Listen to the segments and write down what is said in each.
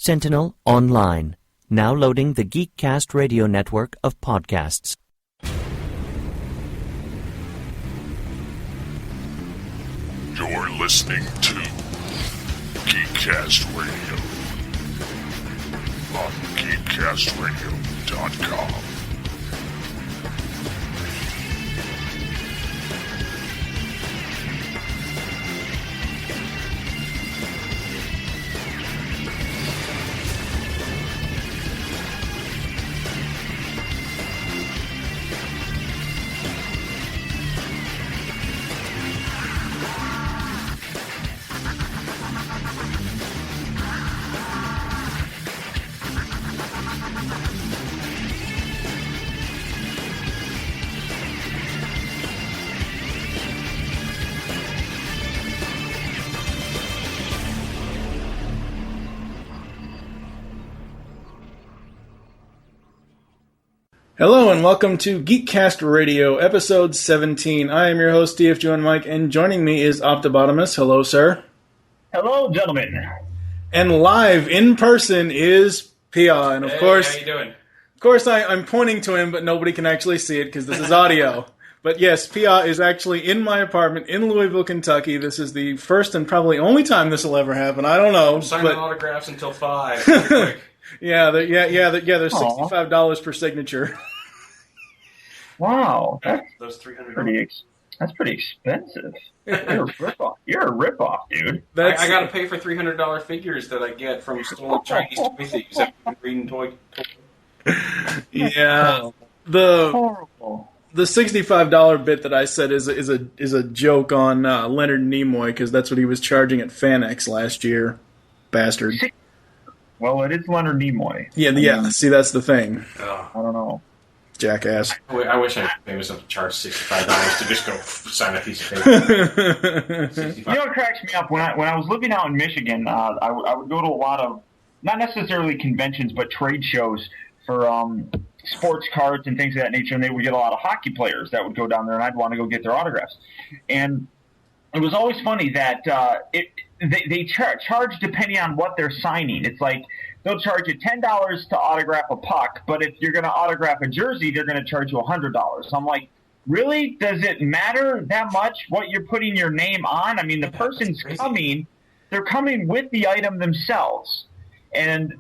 Sentinel Online. Now loading the GeekCast radio network of podcasts. You're listening to GeekCast Radio on GeekCastRadio.com. Hello and welcome to GeekCast Radio, episode 17. I am your host, DFJ Mike, and joining me is Optibotamus. Hello, sir. Hello, gentlemen. And live in person is Pia, and of course, how you doing? Of course, I'm pointing to him, but nobody can actually see it because this is audio. But yes, Pia is actually in my apartment in Louisville, Kentucky. This is the first and probably only time this will ever happen. I don't know. Signing autographs until 5. Yeah, there's $65 per signature. Wow, those $300. That's pretty expensive. You're a ripoff. You're a ripoff, dude. I got to pay for $300 figures that I get from stolen Chinese toy thieves that have been reading toy. Yeah, Horrible. The $65 bit that I said is a joke on Leonard Nimoy because that's what he was charging at FanX last year, bastard. Well, it is Leonard Nimoy. Yeah. See, that's the thing. I don't know. Jackass. I wish I was able to charge $65 to just go sign a piece of paper. You know what cracks me up? When I was living out in Michigan, I would go to a lot of, not necessarily conventions, but trade shows for sports cards and things of that nature, and they would get a lot of hockey players that would go down there, and I'd want to go get their autographs. And it was always funny that they charge depending on what they're signing. It's like they'll charge you $10 to autograph a puck, but if you're going to autograph a jersey, they're going to charge you $100. So I'm like, really? Does it matter that much what you're putting your name on? I mean, the person's coming, they're coming with the item themselves, and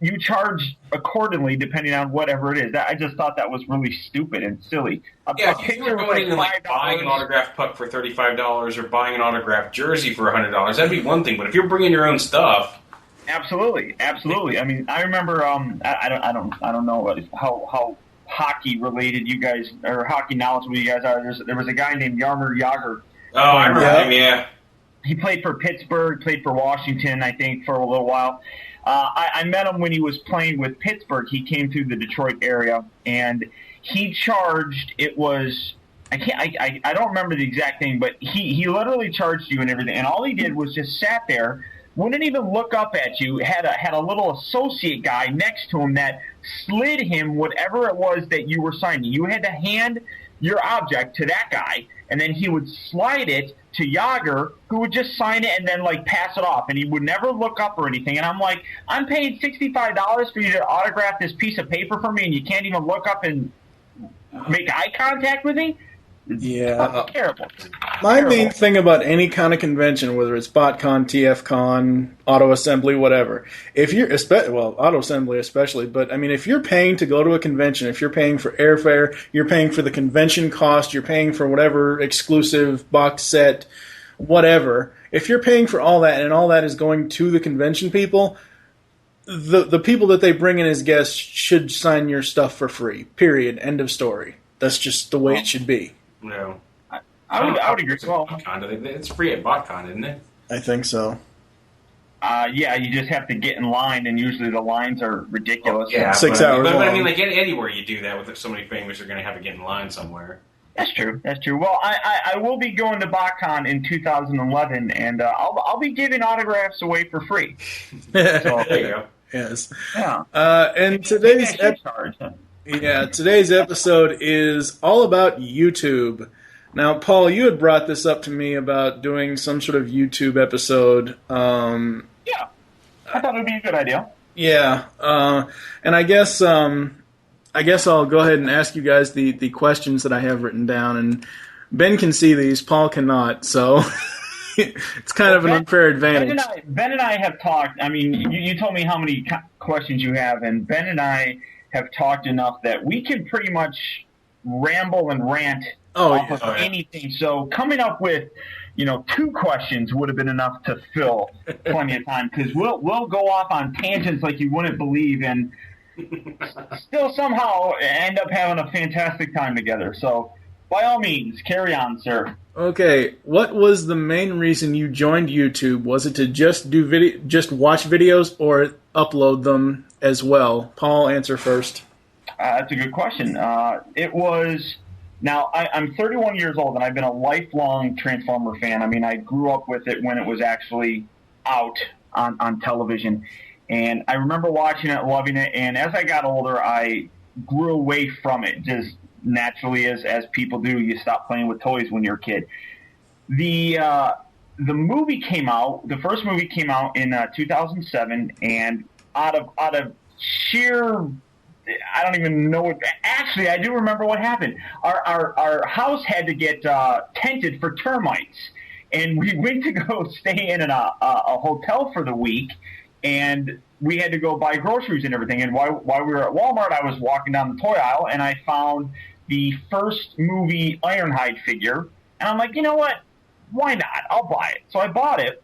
you charge accordingly depending on whatever it is. I just thought that was really stupid and silly. If you were going in and buying an autographed puck for $35 or buying an autographed jersey for $100, that'd be one thing. But if you're bringing your own stuff, absolutely. I mean, I remember. I don't know how hockey related you guys or hockey knowledgeable you guys are. There was a guy named Jaromir Jagr. Oh, I remember him. Yeah. He played for Pittsburgh, played for Washington, I think, for a little while. I met him when he was playing with Pittsburgh. He came through the Detroit area, and he charged. It was I don't remember the exact thing, but he literally charged you and everything. And all he did was just sat there, wouldn't even look up at you. Had a little associate guy next to him that slid him whatever it was that you were signing. You had to hand your object to that guy, and then he would slide it to Jagr, who would just sign it and then pass it off, and he would never look up or anything. And I'm like, I'm paying $65 for you to autograph this piece of paper for me, and you can't even look up and make eye contact with me? Yeah. Terrible. My main thing about any kind of convention, whether it's BotCon, TFCon, Auto Assembly, whatever, if you're Auto Assembly especially, but I mean, if you're paying to go to a convention, if you're paying for airfare, you're paying for the convention cost, you're paying for whatever exclusive box set, whatever. If you're paying for all that and all that is going to the convention people, the people that they bring in as guests should sign your stuff for free. Period. End of story. That's just the way it should be. No. I would agree. Well, it's free at BotCon, isn't it? I think so. Yeah, you just have to get in line, and usually the lines are ridiculous. Yeah, 6 hours But long. I mean, anywhere you do that with somebody famous, you're going to have to get in line somewhere. That's true. Well, I will be going to BotCon in 2011, and I'll be giving autographs away for free. So There you go. Yes. Yeah. And today's episode is all about YouTube. Now, Paul, you had brought this up to me about doing some sort of YouTube episode. Yeah, I thought it would be a good idea. Yeah, and I guess I'll go ahead and ask you guys the questions that I have written down, and Ben can see these, Paul cannot, so it's kind of an unfair advantage. Ben and I have talked. I mean, you told me how many questions you have, and Ben and I have talked enough that we can pretty much ramble and rant off of anything. So coming up with, 2 questions would have been enough to fill plenty of time, because we'll go off on tangents like you wouldn't believe, and still somehow end up having a fantastic time together. So by all means, carry on, sir. Okay, what was the main reason you joined YouTube? Was it to just just watch videos, or upload them as well? Paul, answer first. That's a good question. It was. Now, I'm 31 years old, and I've been a lifelong Transformer fan. I mean, I grew up with it when it was actually out on television. And I remember watching it, loving it, and as I got older, I grew away from it, just naturally, as people do. You stop playing with toys when you're a kid. The movie came out, the first movie came out in 2007, and out of sheer... I don't even know what. Actually, I do remember what happened. Our house had to get tented for termites, and we went to go stay in a hotel for the week, and we had to go buy groceries and everything. And while we were at Walmart, I was walking down the toy aisle, and I found the first movie Ironhide figure, and I'm like, you know what? Why not? I'll buy it. So I bought it.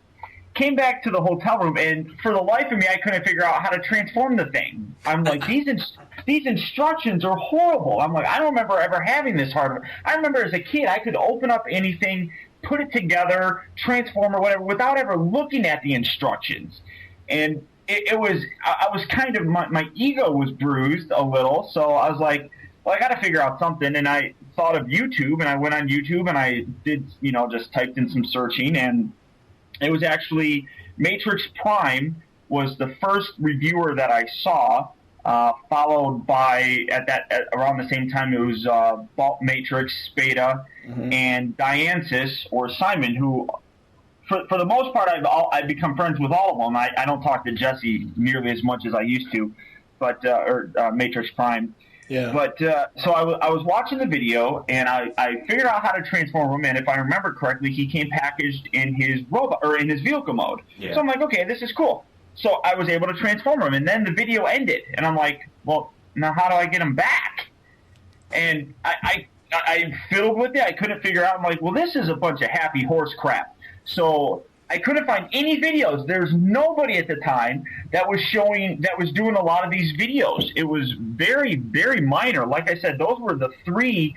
Came back to the hotel room, and for the life of me, I couldn't figure out how to transform the thing. I'm like, these instructions are horrible. I'm like, I don't remember ever having this hardware. I remember as a kid, I could open up anything, put it together, transform or whatever, without ever looking at the instructions. And I was kind of, my ego was bruised a little, so I was like, well, I got to figure out something. And I thought of YouTube, and I went on YouTube, and I did, just typed in some searching, and it was actually Matrix Prime was the first reviewer that I saw, followed by around the same time it was Matrix, Spada, and Diansis or Simon, who for the most part I've become friends with all of them. I don't talk to Jesse nearly as much as I used to, but Matrix Prime. Yeah. But so I was watching the video, and I figured out how to transform him. And if I remember correctly, he came packaged in his robot or in his vehicle mode. Yeah. So I'm like, okay, this is cool. So I was able to transform him, and then the video ended, and I'm like, well, now how do I get him back? And I fiddled with it. I couldn't figure out. I'm like, well, this is a bunch of happy horse crap. So I couldn't find any videos. There's nobody at the time that was doing a lot of these videos. It was very, very minor. Like I said, those were the 3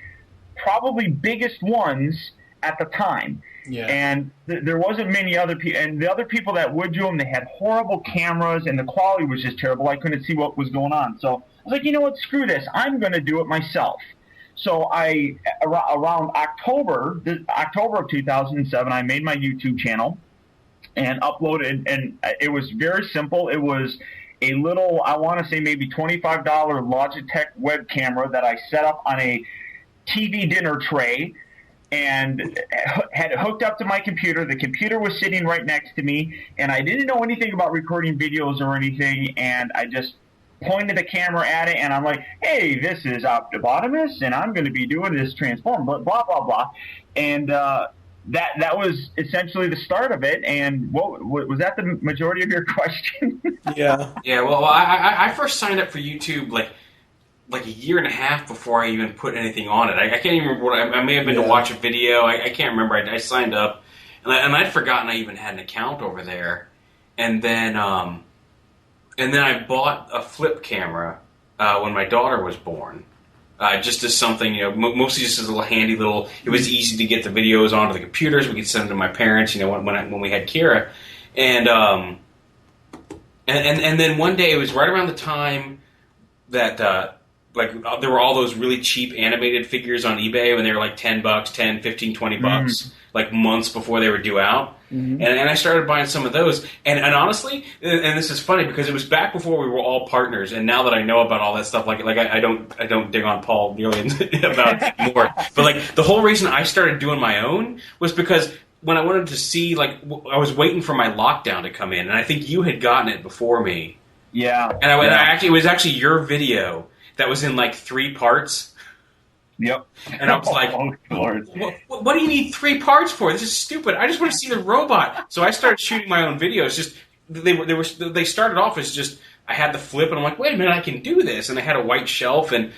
probably biggest ones at the time. Yeah. And there wasn't many other people. And the other people that would do them, they had horrible cameras, and the quality was just terrible. I couldn't see what was going on. So I was like, you know what? Screw this. I'm going to do it myself. So around October of 2007, I made my YouTube channel and uploaded, and it was very simple. It was a little, I want to say maybe $25 Logitech web camera that I set up on a TV dinner tray and had it hooked up to my computer. The computer was sitting right next to me, and I didn't know anything about recording videos or anything, and I just pointed the camera at it, and I'm like, hey, this is Optibotimus, and I'm going to be doing this transform, blah, blah, blah. And that was essentially the start of it. And what was that the majority of your question? Yeah. Yeah, well, I first signed up for YouTube like a year and a half before I even put anything on it. I can't even remember what I may have been to watch a video. I can't remember. I signed up, and I'd forgotten I even had an account over there. And then I bought a flip camera when my daughter was born, just as something, mostly just as a little handy little. It was easy to get the videos onto the computers. We could send them to my parents, when we had Kira, and then one day it was right around the time that there were all those really cheap animated figures on eBay when they were like $10, $10, $15, $20, like months before they were due out. Mm-hmm. And I started buying some of those. And honestly, and this is funny because it was back before we were all partners. And now that I know about all that stuff, I don't dig on Paul nearly about more. But the whole reason I started doing my own was because when I wanted to see, I was waiting for my lockdown to come in, and I think you had gotten it before me. Yeah. And it was actually your video that was in like 3 parts. Yep. And I was like, oh, Lord. What do you need 3 parts for? This is stupid. I just want to see the robot. So I started shooting my own videos. Just they started off as just I had the flip, and I'm like, wait a minute, I can do this. And I had a white shelf, and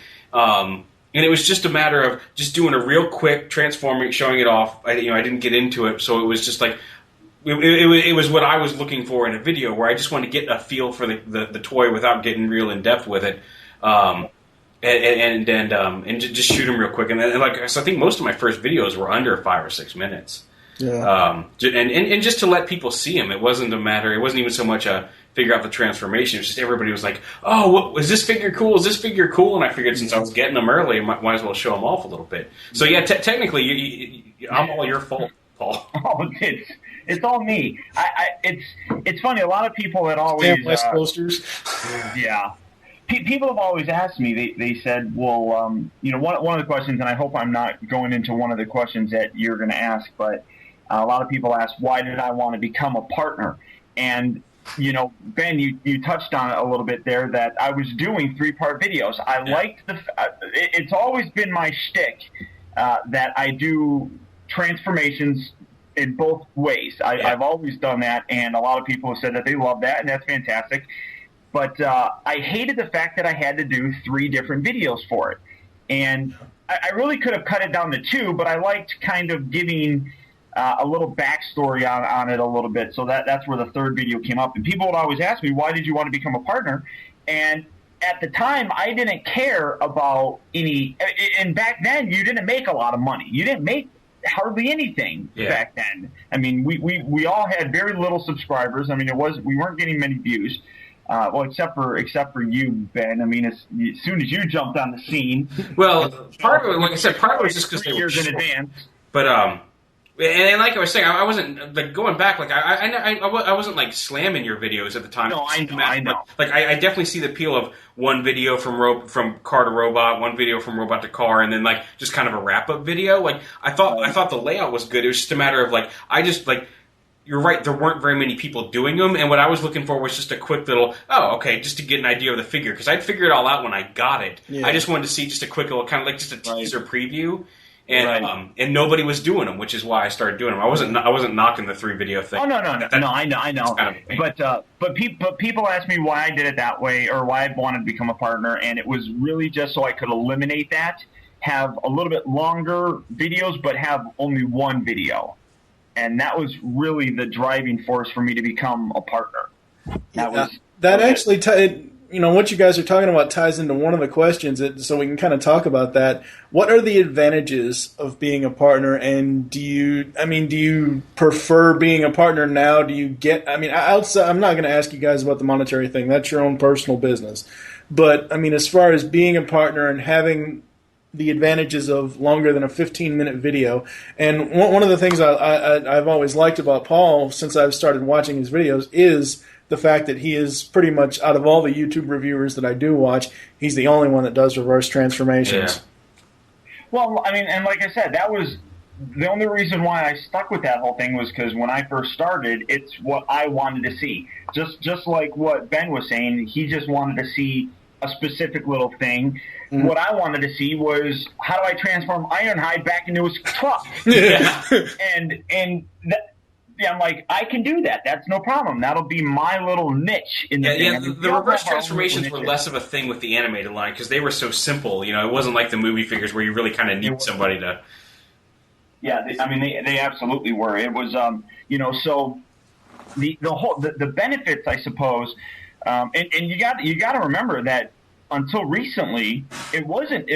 it was just a matter of just doing a real quick transforming, showing it off. I didn't get into it, so it was just like it was what I was looking for in a video, where I just wanted to get a feel for the toy without getting real in depth with it. And just shoot them real quick, so I think most of my first videos were under 5 or 6 minutes. Yeah. And just to let people see them, it wasn't even so much a figure out the transformation. It was just everybody was like, "Oh, is this figure cool? Is this figure cool?" And I figured since I was getting them early, I might as well show them off a little bit. So yeah, technically, I'm all your fault, Paul. Oh, it's all me. It's funny. A lot of people that always posters. Yeah. People have always asked me, they said, well, one of the questions, and I hope I'm not going into one of the questions that you're going to ask, but a lot of people ask, why did I want to become a partner? And, Ben, you touched on it a little bit there, that I was doing 3-part videos. I liked it's always been my shtick that I do transformations in both ways. I've always done that, and a lot of people have said that they love that, and that's fantastic. But I hated the fact that I had to do 3 different videos for it. And I really could have cut it down to 2, but I liked kind of giving a little backstory on it a little bit. So that's where the 3rd video came up. And people would always ask me, why did you want to become a partner? And at the time, I didn't care about any – and back then, you didn't make a lot of money. You didn't make hardly anything back then. I mean, we all had very little subscribers. I mean, we weren't getting many views. Well, except for you, Ben. I mean, as soon as you jumped on the scene. Well, part of it, like I said, part of it was just because they were years in advance. But and like I was saying, I wasn't like going back. Like I wasn't like slamming your videos at the time. No, I know. Like I definitely see the appeal of one video from car to robot, one video from robot to car, and then like just kind of a wrap up video. Like I thought the layout was good. It was just a matter of like I just like. You're right, there weren't very many people doing them, and what I was looking for was just a quick little, just to get an idea of the figure, because I'd figure it all out when I got it. Yeah. I just wanted to see just a quick little, kind of like just a teaser preview, and nobody was doing them, which is why I started doing them. I wasn't knocking the 3 video thing. Oh, no, I know. Kind of but people asked me why I did it that way, or why I wanted to become a partner, and it was really just so I could eliminate that, have a little bit longer videos, but have only one video. And that was really the driving force for me to become a partner. What you guys are talking about ties into one of the questions, so we can kind of talk about that. What are the advantages of being a partner, and do you prefer being a partner now? Do you get? I mean, outside, I'm not going to ask you guys about the monetary thing. That's your own personal business. But I mean, as far as being a partner and having the advantages of longer than a 15-minute video. And one of the things I've always liked about Paul since I've started watching his videos is the fact that he is pretty much, out of all the YouTube reviewers that I do watch, he's the only one that does reverse transformations. Yeah. Well, I mean, and like I said, that was the only reason why I stuck with that whole thing was because when I first started, it's what I wanted to see. Just like what Ben was saying, he just wanted to see a specific little thing. Mm-hmm. What I wanted to see was, how do I transform Ironhide back into his truck? Yeah. I'm like, I can do that. That's no problem. That'll be my little niche in the thing. Yeah, the reverse transformations were less of a thing with the animated line because they were so simple. It wasn't like the movie figures where you really kind of need somebody to. Yeah, they absolutely were. It was, so the benefits, I suppose, and you got to remember that. Until recently, it wasn't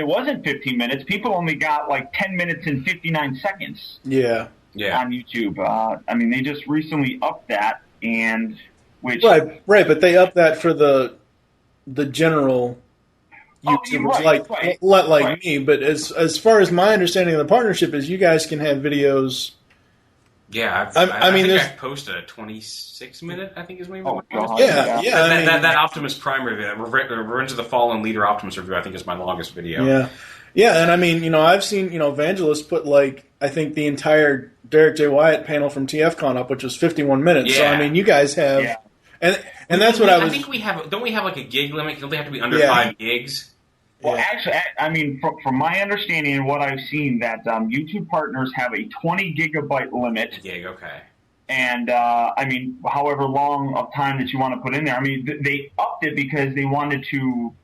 15 minutes. People only got like 10 minutes and 59 seconds. Yeah. On YouTube. They just recently upped that, and which right, but they upped that for the general YouTubers like me. But as far as my understanding of the partnership is, you guys can have videos. Yeah, I think I posted a 26-minute. I think is maybe. Oh God! Yeah. That Optimus Prime review, that Revenge of the Fallen Leader Optimus review, I think is my longest video. Yeah, and I've seen Evangelist put I think the entire Derek J. Wyatt panel from TFCon up, which was 51 minutes. Yeah. So you guys have. Yeah. And that's what I was. I think we have. Don't we have like a gig limit? Don't they have to be under Yeah. 5 gigs? Well, actually, I mean, from my understanding and what I've seen, that YouTube partners have a 20 gigabyte limit. Gig, okay. And, I mean, however long of time that you want to put in there. I mean, they upped it because they wanted to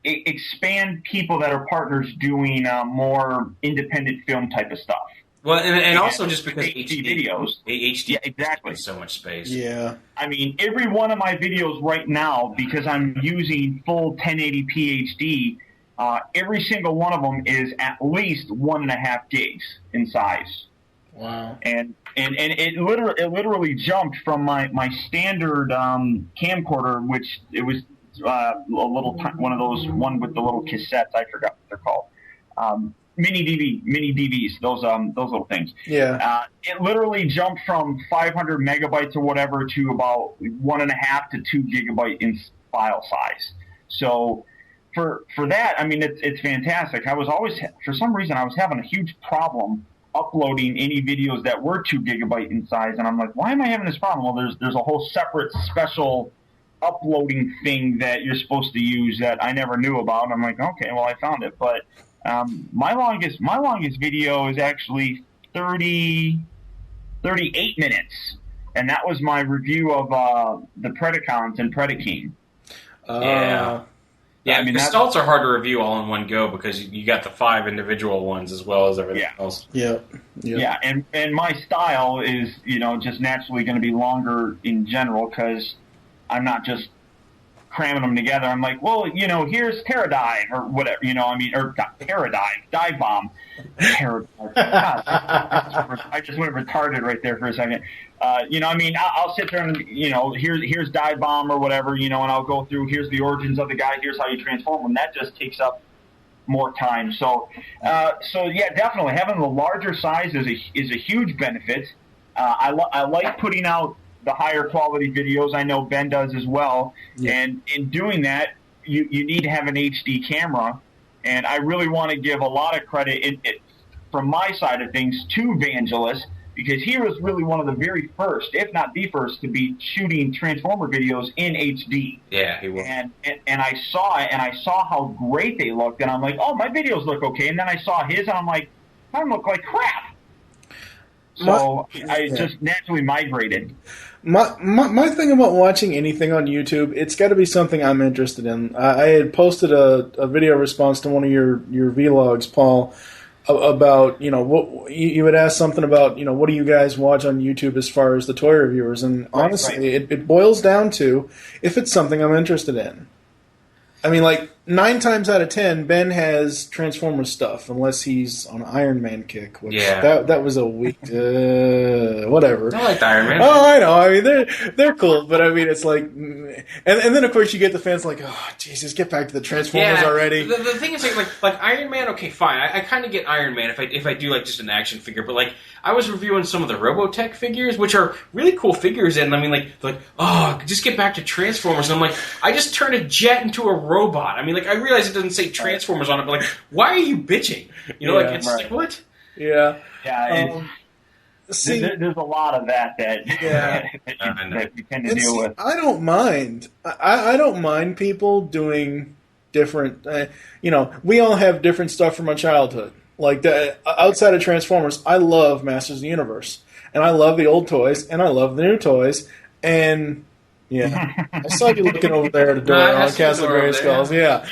expand people that are partners doing more independent film type of stuff. Well, and also just because HD videos. HD Yeah, exactly. So much space. Yeah. I mean, every one of my videos right now, because I'm using full 1080p HD, every single one of them is at least 1.5 gigs in size. Wow. And it literally jumped from my standard camcorder, which it was a little one with the little cassettes. I forgot what they're called. Mini DVs, those little things. Yeah. It literally jumped from 500 megabytes or whatever to about 1.5 to 2 gigabyte in file size. So for that, I mean, it's fantastic. I was always, for some reason, I was having a huge problem uploading any videos that were 2 gigabyte in size, and I'm like, why am I having this problem? Well, there's a whole separate special uploading thing that you're supposed to use that I never knew about. And I'm like, okay, well, I found it, but my longest video is actually 38 minutes, and that was my review of the Predacons and Predaking. Yeah, I mean, the stalts are hard to review all in one go because you got the 5 individual ones as well as everything else. Yeah, and my style is, just naturally going to be longer in general because I'm not just cramming them together. I'm like, well, here's Terradive or whatever, or Terradive, Dive Bomb. Terradive. I just went retarded right there for a second. I'll sit there and, here's Dive Bomb or whatever, and I'll go through, here's the origins of the guy, here's how you transform them. That just takes up more time. So yeah, definitely having the larger size is a huge benefit. I like putting out the higher quality videos. I know Ben does as well. Yeah. And in doing that, you need to have an HD camera. And I really want to give a lot of credit from my side of things to Vangelis, because he was really one of the very first, if not the first, to be shooting Transformer videos in HD. Yeah, he was. And I saw it, and I saw how great they looked, and I'm like, oh, my videos look okay. And then I saw his, and I'm like, I look like crap. So I just naturally migrated. My thing about watching anything on YouTube, it's got to be something I'm interested in. I had posted a video response to one of your vlogs, Paul, about, what you would ask something about, what do you guys watch on YouTube as far as the toy reviewers? And honestly, it boils down to if it's something I'm interested in. I mean, like 9 times out of 10, Ben has Transformers stuff, unless he's on an Iron Man kick. Which that was a weak, whatever. I like the Iron Man. Oh, I know. I mean, they're cool, but I mean, it's like, and then of course you get the fans like, oh, Jesus, get back to the Transformers already. The thing is, like Iron Man. Okay, fine. I kind of get Iron Man if I do like just an action figure, but like I was reviewing some of the Robotech figures, which are really cool figures, and I mean, like, oh, just get back to Transformers. And I'm like, I just turned a jet into a robot. I mean, like, I realize it doesn't say Transformers on it, but like, why are you bitching? It's like, what? Yeah. There's a lot of that you tend to deal with. I don't mind. I don't mind people doing different. We all have different stuff from our childhood. Like outside of Transformers, I love Masters of the Universe, and I love the old toys, and I love the new toys, and I saw you looking over there at the door on Castle Gray Skulls. Yeah.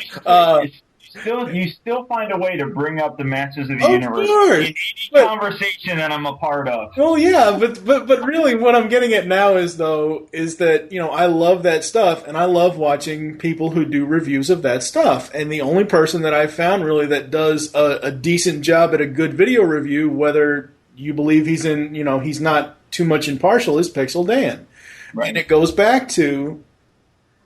You still find a way to bring up the Masters of the Universe in any conversation that I'm a part of. Oh yeah, but really, what I'm getting at now is that I love that stuff, and I love watching people who do reviews of that stuff. And the only person that I've found really that does a decent job at a good video review, whether you believe he's not too much impartial, is Pixel Dan. Right. And it goes back to,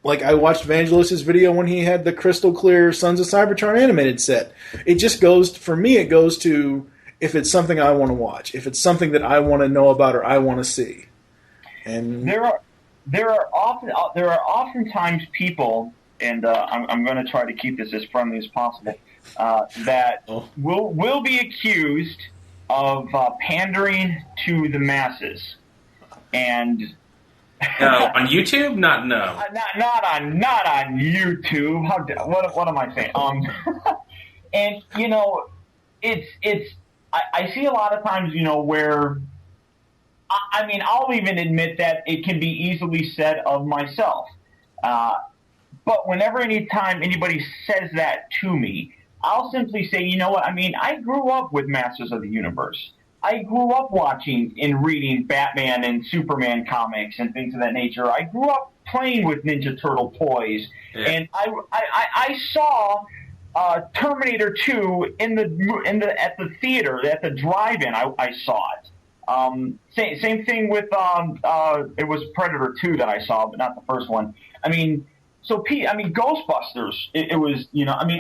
like, I watched Vangelis' video when he had the crystal clear Sons of Cybertron animated set. It just goes, for me, it goes to if it's something I want to watch, if it's something that I want to know about or I want to see. And there are oftentimes people, and I'm going to try to keep this as friendly as possible, that will be accused of pandering to the masses. And On YouTube? No. Not on YouTube. What am I saying? And I see a lot of times, where I mean, I'll even admit that it can be easily said of myself. But whenever anytime anybody says that to me, I'll simply say, you know what? I mean, I grew up with Masters of the Universe. I grew up watching and reading Batman and Superman comics and things of that nature. I grew up playing with Ninja Turtle toys, and I saw Terminator 2 at the theater, at the drive-in. I saw it. Same thing with it was Predator 2 that I saw, but not the first one. I mean, Ghostbusters. It was,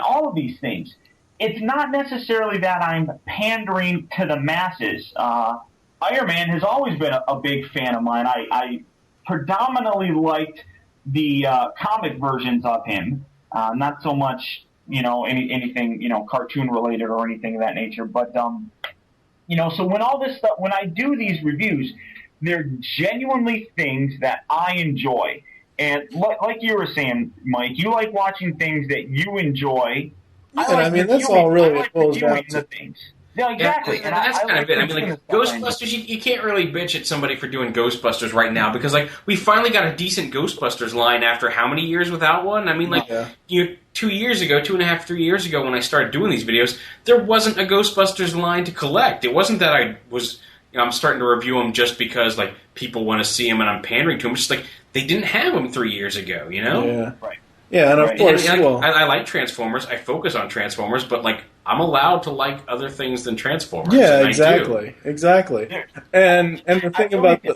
all of these things. It's not necessarily that I'm pandering to the masses. Iron Man has always been a big fan of mine. I predominantly liked the comic versions of him, not so much, anything, cartoon related or anything of that nature. But, so when all this stuff, when I do these reviews, they're genuinely things that I enjoy. And like you were saying, Mike, you like watching things that you enjoy. I mean, that's all really what it boils down to. Things. Yeah, exactly. And that's kind of it. I mean, like, Ghostbusters, you can't really bitch at somebody for doing Ghostbusters right now because, like, we finally got a decent Ghostbusters line after how many years without one? I mean, like, 2 years ago, 2.5, 3 years ago when I started doing these videos, there wasn't a Ghostbusters line to collect. It wasn't that I was, I'm starting to review them just because, like, people want to see them and I'm pandering to them. It's just like, they didn't have them 3 years ago, Yeah. Right. Yeah, and of course, I like Transformers. I focus on Transformers, but like I'm allowed to like other things than Transformers. Yeah, exactly. And the thing about the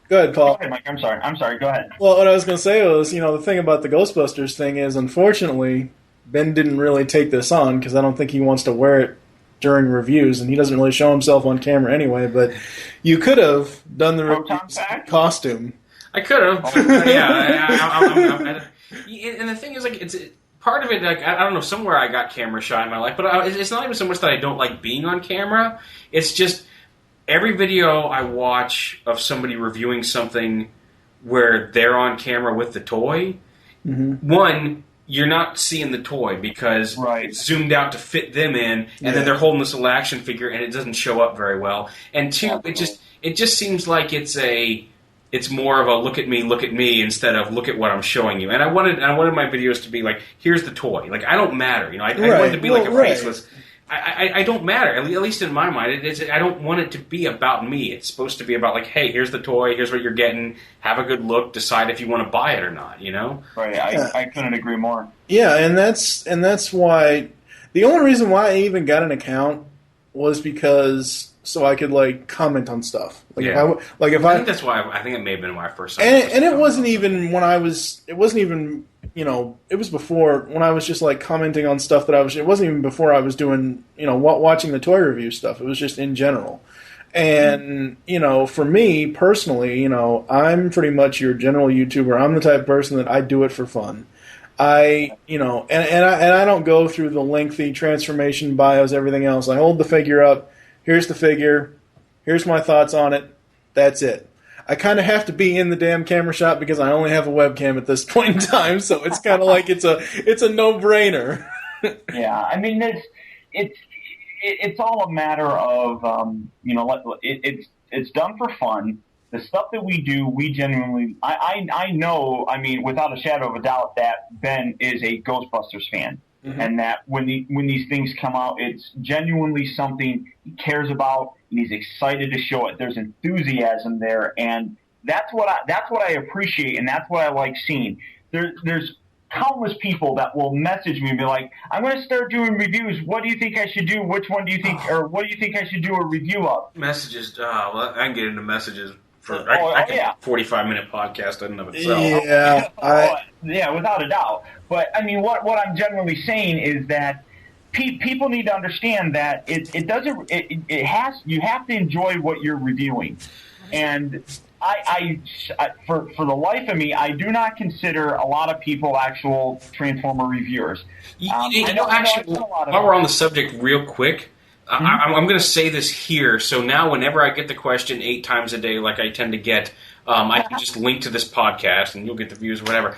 go ahead, Paul. Go ahead, Mike. I'm sorry. Go ahead. Well, what I was going to say was, the thing about the Ghostbusters thing is, unfortunately, Ben didn't really take this on because I don't think he wants to wear it during reviews, and he doesn't really show himself on camera anyway. But you could have done the costume. I could have. Yeah. And the thing is, like, it's part of it. Like, I don't know, somewhere I got camera shy in my life, but it's not even so much that I don't like being on camera. It's just every video I watch of somebody reviewing something where they're on camera with the toy. Mm-hmm. One, you're not seeing the toy because it's zoomed out to fit them in, and then they're holding this little action figure, and it doesn't show up very well. And two, it just seems like it's more of a look at me instead of look at what I'm showing you. And I wanted my videos to be like, here's the toy. Like, I don't matter. I wanted to be like a faceless. I don't matter. At least in my mind, I don't want it to be about me. It's supposed to be about like, hey, here's the toy. Here's what you're getting. Have a good look. Decide if you want to buy it or not. Right. I couldn't agree more. Yeah, and that's why the only reason why I even got an account was because so I could like comment on stuff. I think that's why I think it may have been why I first saw it. And it wasn't even when I was. It wasn't even it was before when I was just like commenting on stuff that I was. It wasn't even before I was doing watching the toy review stuff. It was just in general. And for me personally, I'm pretty much your general YouTuber. I'm the type of person that I do it for fun. I don't go through the lengthy transformation bios, everything else. I hold the figure up. Here's the figure. Here's my thoughts on it. That's it. I kind of have to be in the damn camera shot because I only have a webcam at this point in time, so it's kind of like it's a no-brainer. Yeah, I mean, it's all a matter of it's done for fun. The stuff that we do, we genuinely. I know. I mean, without a shadow of a doubt, that Ben is a Ghostbusters fan. Mm-hmm. And that when these things come out, it's genuinely something he cares about, and he's excited to show it. There's enthusiasm there, and that's what I appreciate, and that's what I like seeing. There's countless people that will message me and be like, "I'm going to start doing reviews. What do you think I should do? Which one do you think, or what do you think I should do a review of?" Messages. Well, I can get into messages. I can 45-minute podcast in and of itself. Yeah, without a doubt. But I mean, what I'm generally saying is that people need to understand that you have to enjoy what you're reviewing. And I for the life of me, I do not consider a lot of people actual Transformer reviewers. While we're on the subject, real quick. I'm going to say this here, so now whenever I get the question 8 times a day, like I tend to get, I can just link to this podcast and you'll get the views or whatever.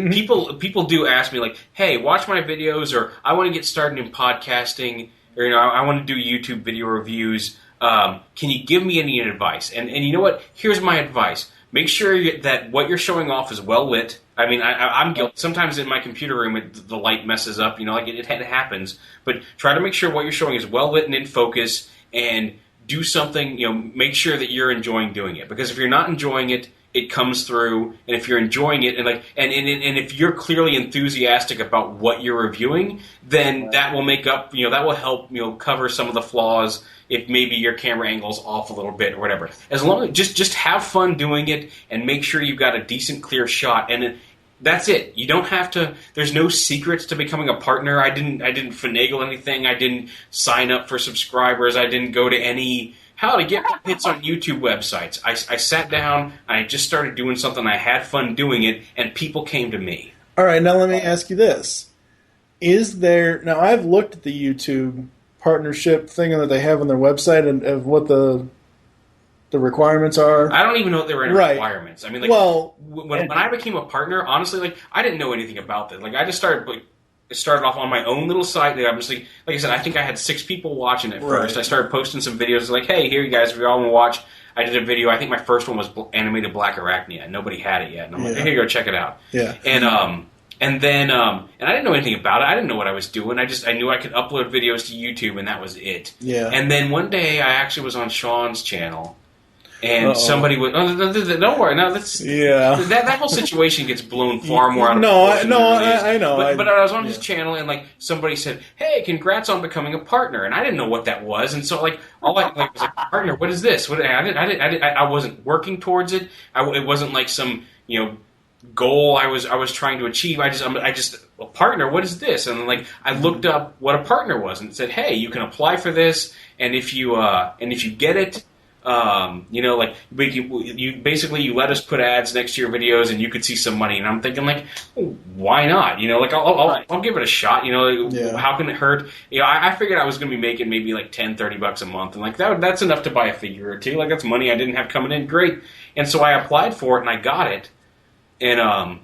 People do ask me like, hey, watch my videos, or I want to get started in podcasting, or I want to do YouTube video reviews. Can you give me any advice? And you know what? Here's my advice. Make sure that what you're showing off is well lit. I mean, I'm guilty. Sometimes in my computer room, the light messes up. Like it happens. But try to make sure what you're showing is well lit and in focus, and do something. Make sure that you're enjoying doing it. Because if you're not enjoying it, it comes through. And if you're enjoying it, and if you're clearly enthusiastic about what you're reviewing, then that will make up. That will help. Cover some of the flaws. If maybe your camera angle's off a little bit or whatever. As long as just have fun doing it and make sure you've got a decent, clear shot, and that's it. You don't have to. There's no secrets to becoming a partner. I didn't finagle anything. I didn't sign up for subscribers. I didn't go to any how to get hits on YouTube websites. I sat down. I just started doing something. I had fun doing it, and people came to me. All right, now let me ask you this: now I've looked at the YouTube partnership thing that they have on their website and of what the requirements are. I don't even know if they were any requirements. I mean, when I became a partner, honestly, I didn't know anything about this. I just started off on my own little site. Obviously, like I said, I think I had 6 people watching it first. I started posting some videos like, hey, here you guys, if you all want to watch. I did a video. I think my first one was animated Black Arachnia. Nobody had it yet. And I'm like, here you go, check it out. Yeah. And then I didn't know anything about it. I didn't know what I was doing. I knew I could upload videos to YouTube, and that was it. Yeah. And then one day, I actually was on Sean's channel, and somebody was. Oh, don't worry. No, that whole situation gets blown far more out of proportion. I know. But I was on his channel, and somebody said, "Hey, congrats on becoming a partner," and I didn't know what that was, and so all I was like, "Partner, what is this?" I wasn't working towards it. It wasn't like some goal I was trying to achieve. I just a partner. What is this? And I looked up what a partner was, and it said, hey, you can apply for this, and if you get it, you let us put ads next to your videos, and you could see some money. And I'm thinking why not? I'll give it a shot. How can it hurt? I figured I was going to be making maybe $10-$30 a month, and that's enough to buy a figure or two. That's money I didn't have coming in. Great. And so I applied for it, and I got it. And I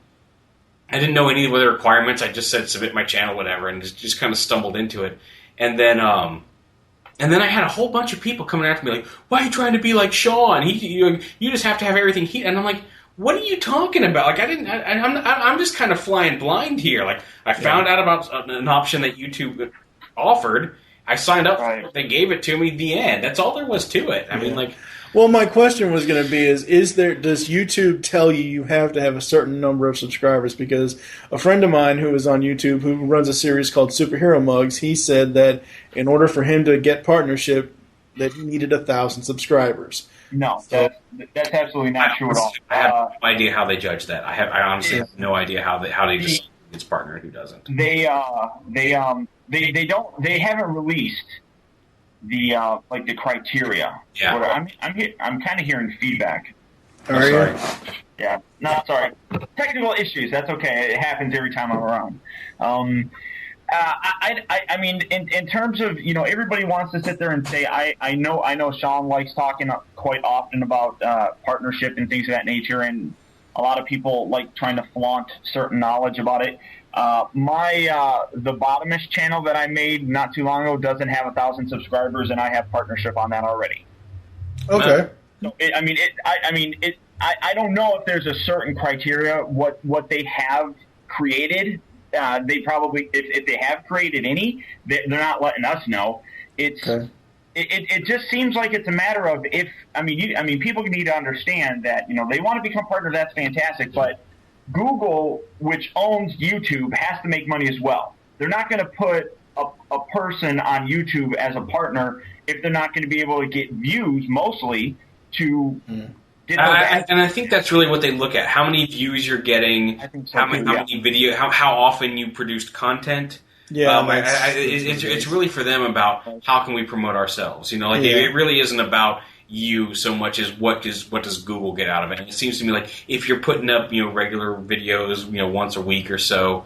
didn't know any of the requirements. I just said submit my channel, whatever, and just kind of stumbled into it. And then I had a whole bunch of people coming after me like, "Why are you trying to be like Sean? You just have to have everything he." And I'm like, "What are you talking about? I'm just kind of flying blind here. I found out about an option that YouTube offered. I signed up for it. They gave it to me. The end. That's all there was to it. I mean, Well, my question was going to be does YouTube tell you have to have a certain number of subscribers? Because a friend of mine who is on YouTube, who runs a series called Superhero Mugs, he said that in order for him to get partnership, that he needed 1,000 subscribers. No, that's absolutely not true at all. I have no idea how they judge that. I honestly have no idea how they decide it's partner and who doesn't. They haven't released the criteria. Yeah. I'm kind of hearing feedback. Are you? Yeah. No, sorry. Technical issues. That's okay. It happens every time I'm around. I mean, in terms of everybody wants to sit there and say I know Sean likes talking quite often about partnership and things of that nature, and a lot of people like trying to flaunt certain knowledge about it. The Bottomist channel that I made not too long ago doesn't have 1,000 subscribers, and I have partnership on that already. Okay. So I don't know if there's a certain criteria what they have created. They probably, if they have created any, they're not letting us know. It just seems like it's a matter of people need to understand that they want to become partners. That's fantastic, but Google, which owns YouTube, has to make money as well. They're not going to put a person on YouTube as a partner if they're not going to be able to get views mostly to get those ads. And I think that's really what they look at. How many views you're getting, I think so how many video, how often you produced content. Yeah, it's really for them about how can we promote ourselves. It really isn't about you so much as what does Google get out of it. And it seems to me like if you're putting up regular videos once a week or so,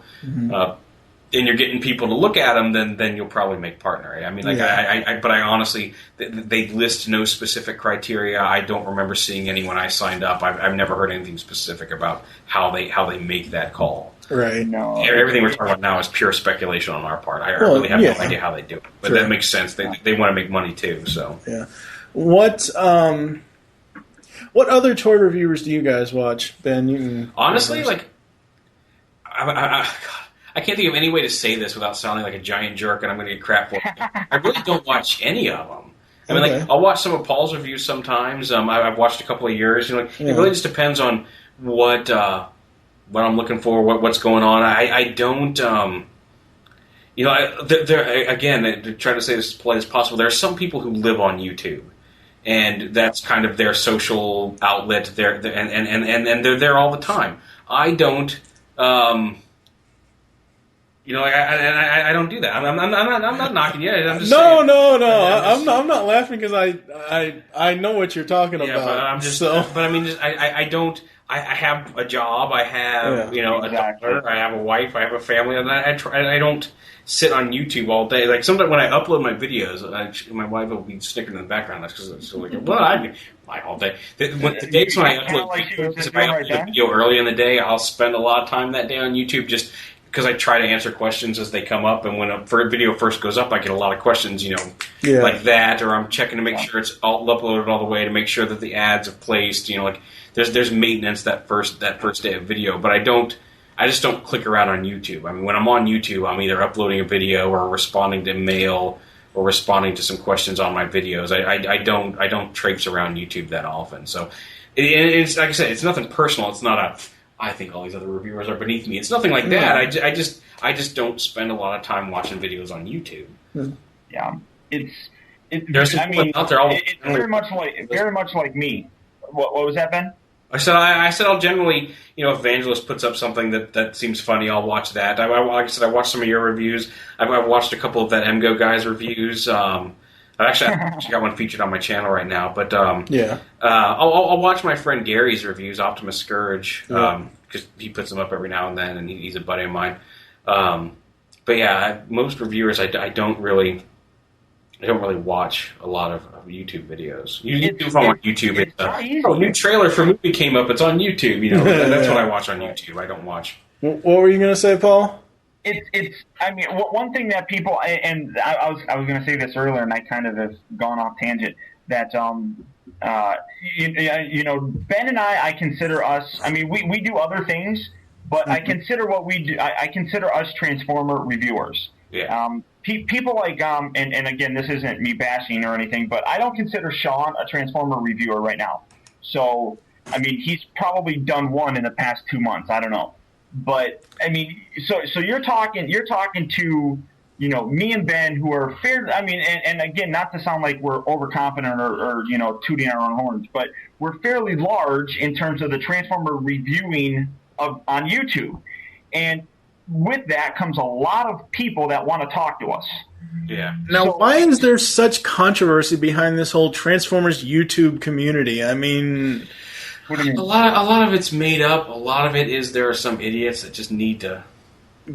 and you're getting people to look at them, then you'll probably make partner. I mean, like but I honestly, they list no specific criteria. I don't remember seeing any when I signed up. I've never heard anything specific about how they make that call. Right. No. Everything we're talking about now is pure speculation on our part. I really have no idea how they do it, but that makes sense. They want to make money too. So yeah. What other toy reviewers do you guys watch, Ben? You can honestly, like, I can't think of any way to say this without sounding like a giant jerk, and I'm going to get crap for it. I really don't watch any of them. I mean, like, I'll watch some of Paul's reviews sometimes. I've watched a couple of yours. You know, like, it really just depends on what I'm looking for, what's going on. I don't. You know, again, trying to say this as polite as possible. There are some people who live on YouTube, and that's kind of their social outlet. And they're there all the time. I don't. You know, I don't do that. I'm not knocking you. I'm just saying. No. I'm not laughing because I know what you're talking about. But I'm just. But I mean, I don't. I have a job. I have a daughter. I have a wife. I have a family, and I don't sit on YouTube all day. Like sometimes when I upload my videos, my wife will be snickering in the background. That's because it's like, well, I all day. The days when I upload videos, if I upload a video early in the day, I'll spend a lot of time that day on YouTube just because I try to answer questions as they come up. And when a video first goes up, I get a lot of questions, like that, or I'm checking to make sure it's all uploaded all the way to make sure that the ads are placed. Like there's maintenance that first day of video, but I just don't click around on YouTube. I mean, when I'm on YouTube, I'm either uploading a video or responding to mail or responding to some questions on my videos. I don't traipse around YouTube that often. So it's like I said, it's nothing personal. It's not I think all these other reviewers are beneath me. It's nothing like that. I just don't spend a lot of time watching videos on YouTube. Yeah, there's out there. It's very much like me. What was that, Ben? I said I'll generally, if Evangelist puts up something that seems funny, I'll watch that. Like I said, I watched some of your reviews. I've watched a couple of that MGO guy's reviews. I've actually got one featured on my channel right now. But I'll watch my friend Gary's reviews, Optimus Scourge, because he puts them up every now and then, and he's a buddy of mine. But yeah, most reviewers, I don't really watch a lot of YouTube videos. If I'm on YouTube, it's new trailer for movie came up. It's on YouTube. That's what I watch on YouTube. I don't watch. What were you going to say, Paul? I mean, one thing that people, and I was going to say this earlier, and I kind of have gone off tangent. That Ben and I consider us. I mean, we do other things, but I consider what we do. I consider us Transformer reviewers. Yeah. People like and again, this isn't me bashing or anything, but I don't consider Sean a Transformer reviewer right now. So I mean, he's probably done one in the past 2 months. I don't know, but I mean, so you're talking to me and Ben, who are fair. I mean, and again, not to sound like we're overconfident or tooting our own horns, but we're fairly large in terms of the Transformer reviewing on YouTube, and with that comes a lot of people that want to talk to us. Yeah. Now, why is there such controversy behind this whole Transformers YouTube community? I mean, what do you mean? A lot of it's made up. A lot of it is there are some idiots that just need to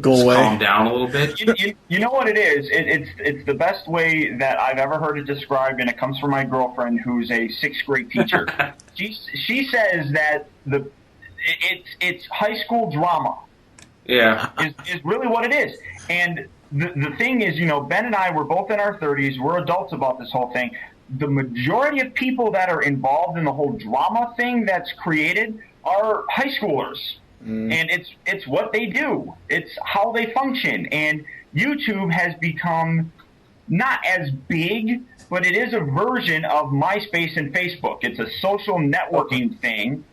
go away, calm down a little bit. You know what it is? It's the best way that I've ever heard it described, and it comes from my girlfriend, who's a 6th grade teacher. She says that it's high school drama. Yeah, is really what it is. And the thing is, Ben and I, we're both in our 30s. We're adults about this whole thing. The majority of people that are involved in the whole drama thing that's created are high schoolers. And it's what they do. It's how they function. And YouTube has become not as big, but it is a version of MySpace and Facebook. It's a social networking thing.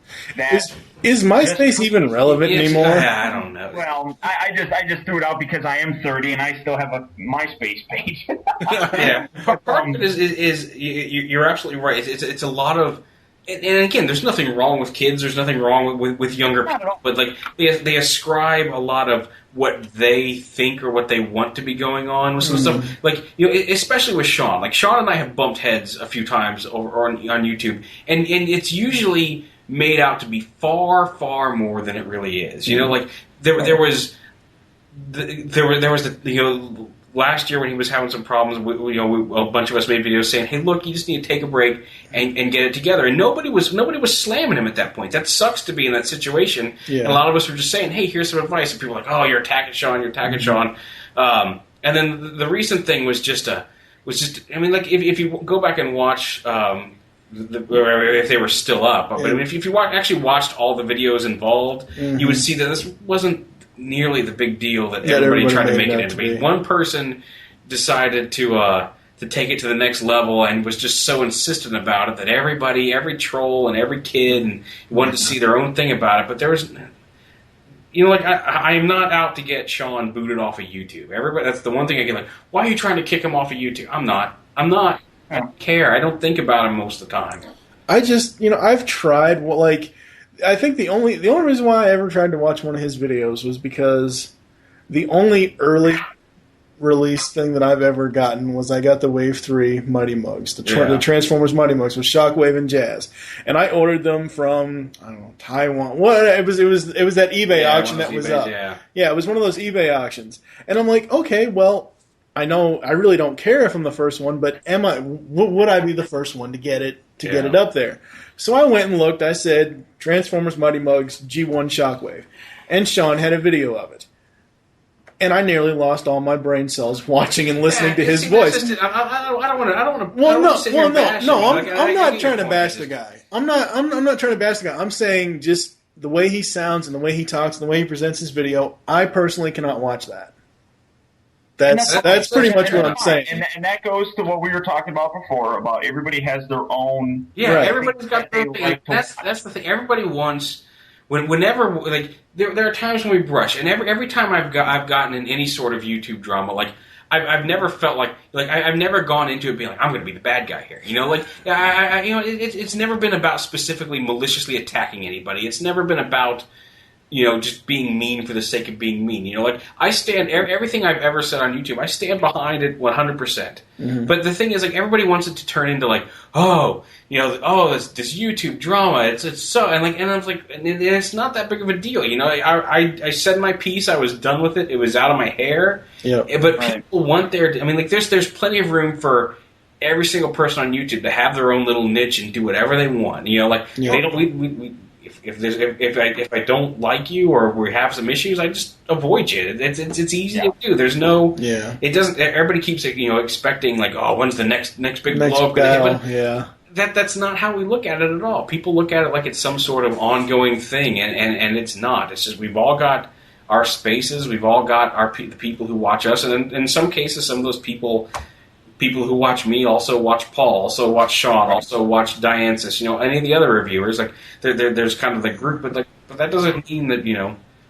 Is MySpace even relevant anymore? I don't know. Well, I just threw it out because I am 30 and I still have a MySpace page. Yeah, but part of it is you're absolutely right. It's a lot of. And again, there's nothing wrong with kids. There's nothing wrong with younger people. But like they ascribe a lot of what they think or what they want to be going on with some stuff. Like especially with Sean. Like Sean and I have bumped heads a few times over on YouTube, and it's usually made out to be far, far more than it really is. Like there was there was last year when he was having some problems, a bunch of us made videos saying, "Hey, look, you just need to take a break and get it together." And nobody was slamming him at that point. That sucks to be in that situation. Yeah. And a lot of us were just saying, "Hey, here's some advice." And people were like, "Oh, you're attacking Sean. You're attacking Sean." And then the recent thing was just I mean, like if you go back and watch. If they were still up, but if you actually watched all the videos involved, you would see that this wasn't nearly the big deal that everybody tried to make it into. Be. One person decided to take it to the next level and was just so insistent about it that every troll and every kid and wanted to see their own thing about it. But there was, I'm not out to get Sean booted off of YouTube. That's the one thing I get. Like, why are you trying to kick him off of YouTube? I'm not. I don't care. I don't think about him most of the time. I just, I've tried. I think the only reason why I ever tried to watch one of his videos was because the only early release thing that I've ever gotten was I got the Wave 3 Mighty Mugs, the Transformers Mighty Mugs with Shockwave and Jazz, and I ordered them from Taiwan. It was that eBay auction that was up. Yeah, it was one of those eBay auctions, and I'm like, okay, well. I know I really don't care if I'm the first one, but would I be the first one to get it up there? So I went and looked. I said Transformers Mighty Mugs G1 Shockwave, and Sean had a video of it, and I nearly lost all my brain cells watching and listening to his voice. I don't want to. Well, no. I'm not trying to bash the guy. I'm not trying to bash the guy. I'm saying just the way he sounds and the way he talks and the way he presents his video. I personally cannot watch that. That's pretty much what I'm saying. And that goes to what we were talking about before, about everybody has their own... Yeah, right. Everybody's got their own thing. That's the thing. Everybody wants... Whenever... There are times when we brush, and every time I've gotten in any sort of YouTube drama, I've never felt like I've never gone into it being like, I'm going to be the bad guy here. It's never been about specifically maliciously attacking anybody. It's never been about... just being mean for the sake of being mean. I stand, everything I've ever said on YouTube, I stand behind it 100%. Mm-hmm. But the thing is, everybody wants it to turn into this YouTube drama, it's so, and I was like, and it's not that big of a deal. I said my piece, I was done with it, it was out of my hair. Yep. But people want there's plenty of room for every single person on YouTube to have their own little niche and do whatever they want. They don't, If I don't like you or we have some issues, I just avoid you. It's easy to do. There's no. Yeah. It doesn't. Everybody keeps expecting when's the next big blow up? Yeah. That's not how we look at it at all. People look at it like it's some sort of ongoing thing, and it's not. It's just we've all got our spaces. We've all got the people who watch us, and in some cases, some of those people who watch me also watch Paul, also watch Sean, also watch Diancis, any of the other reviewers. There's kind of the group, but that doesn't mean that,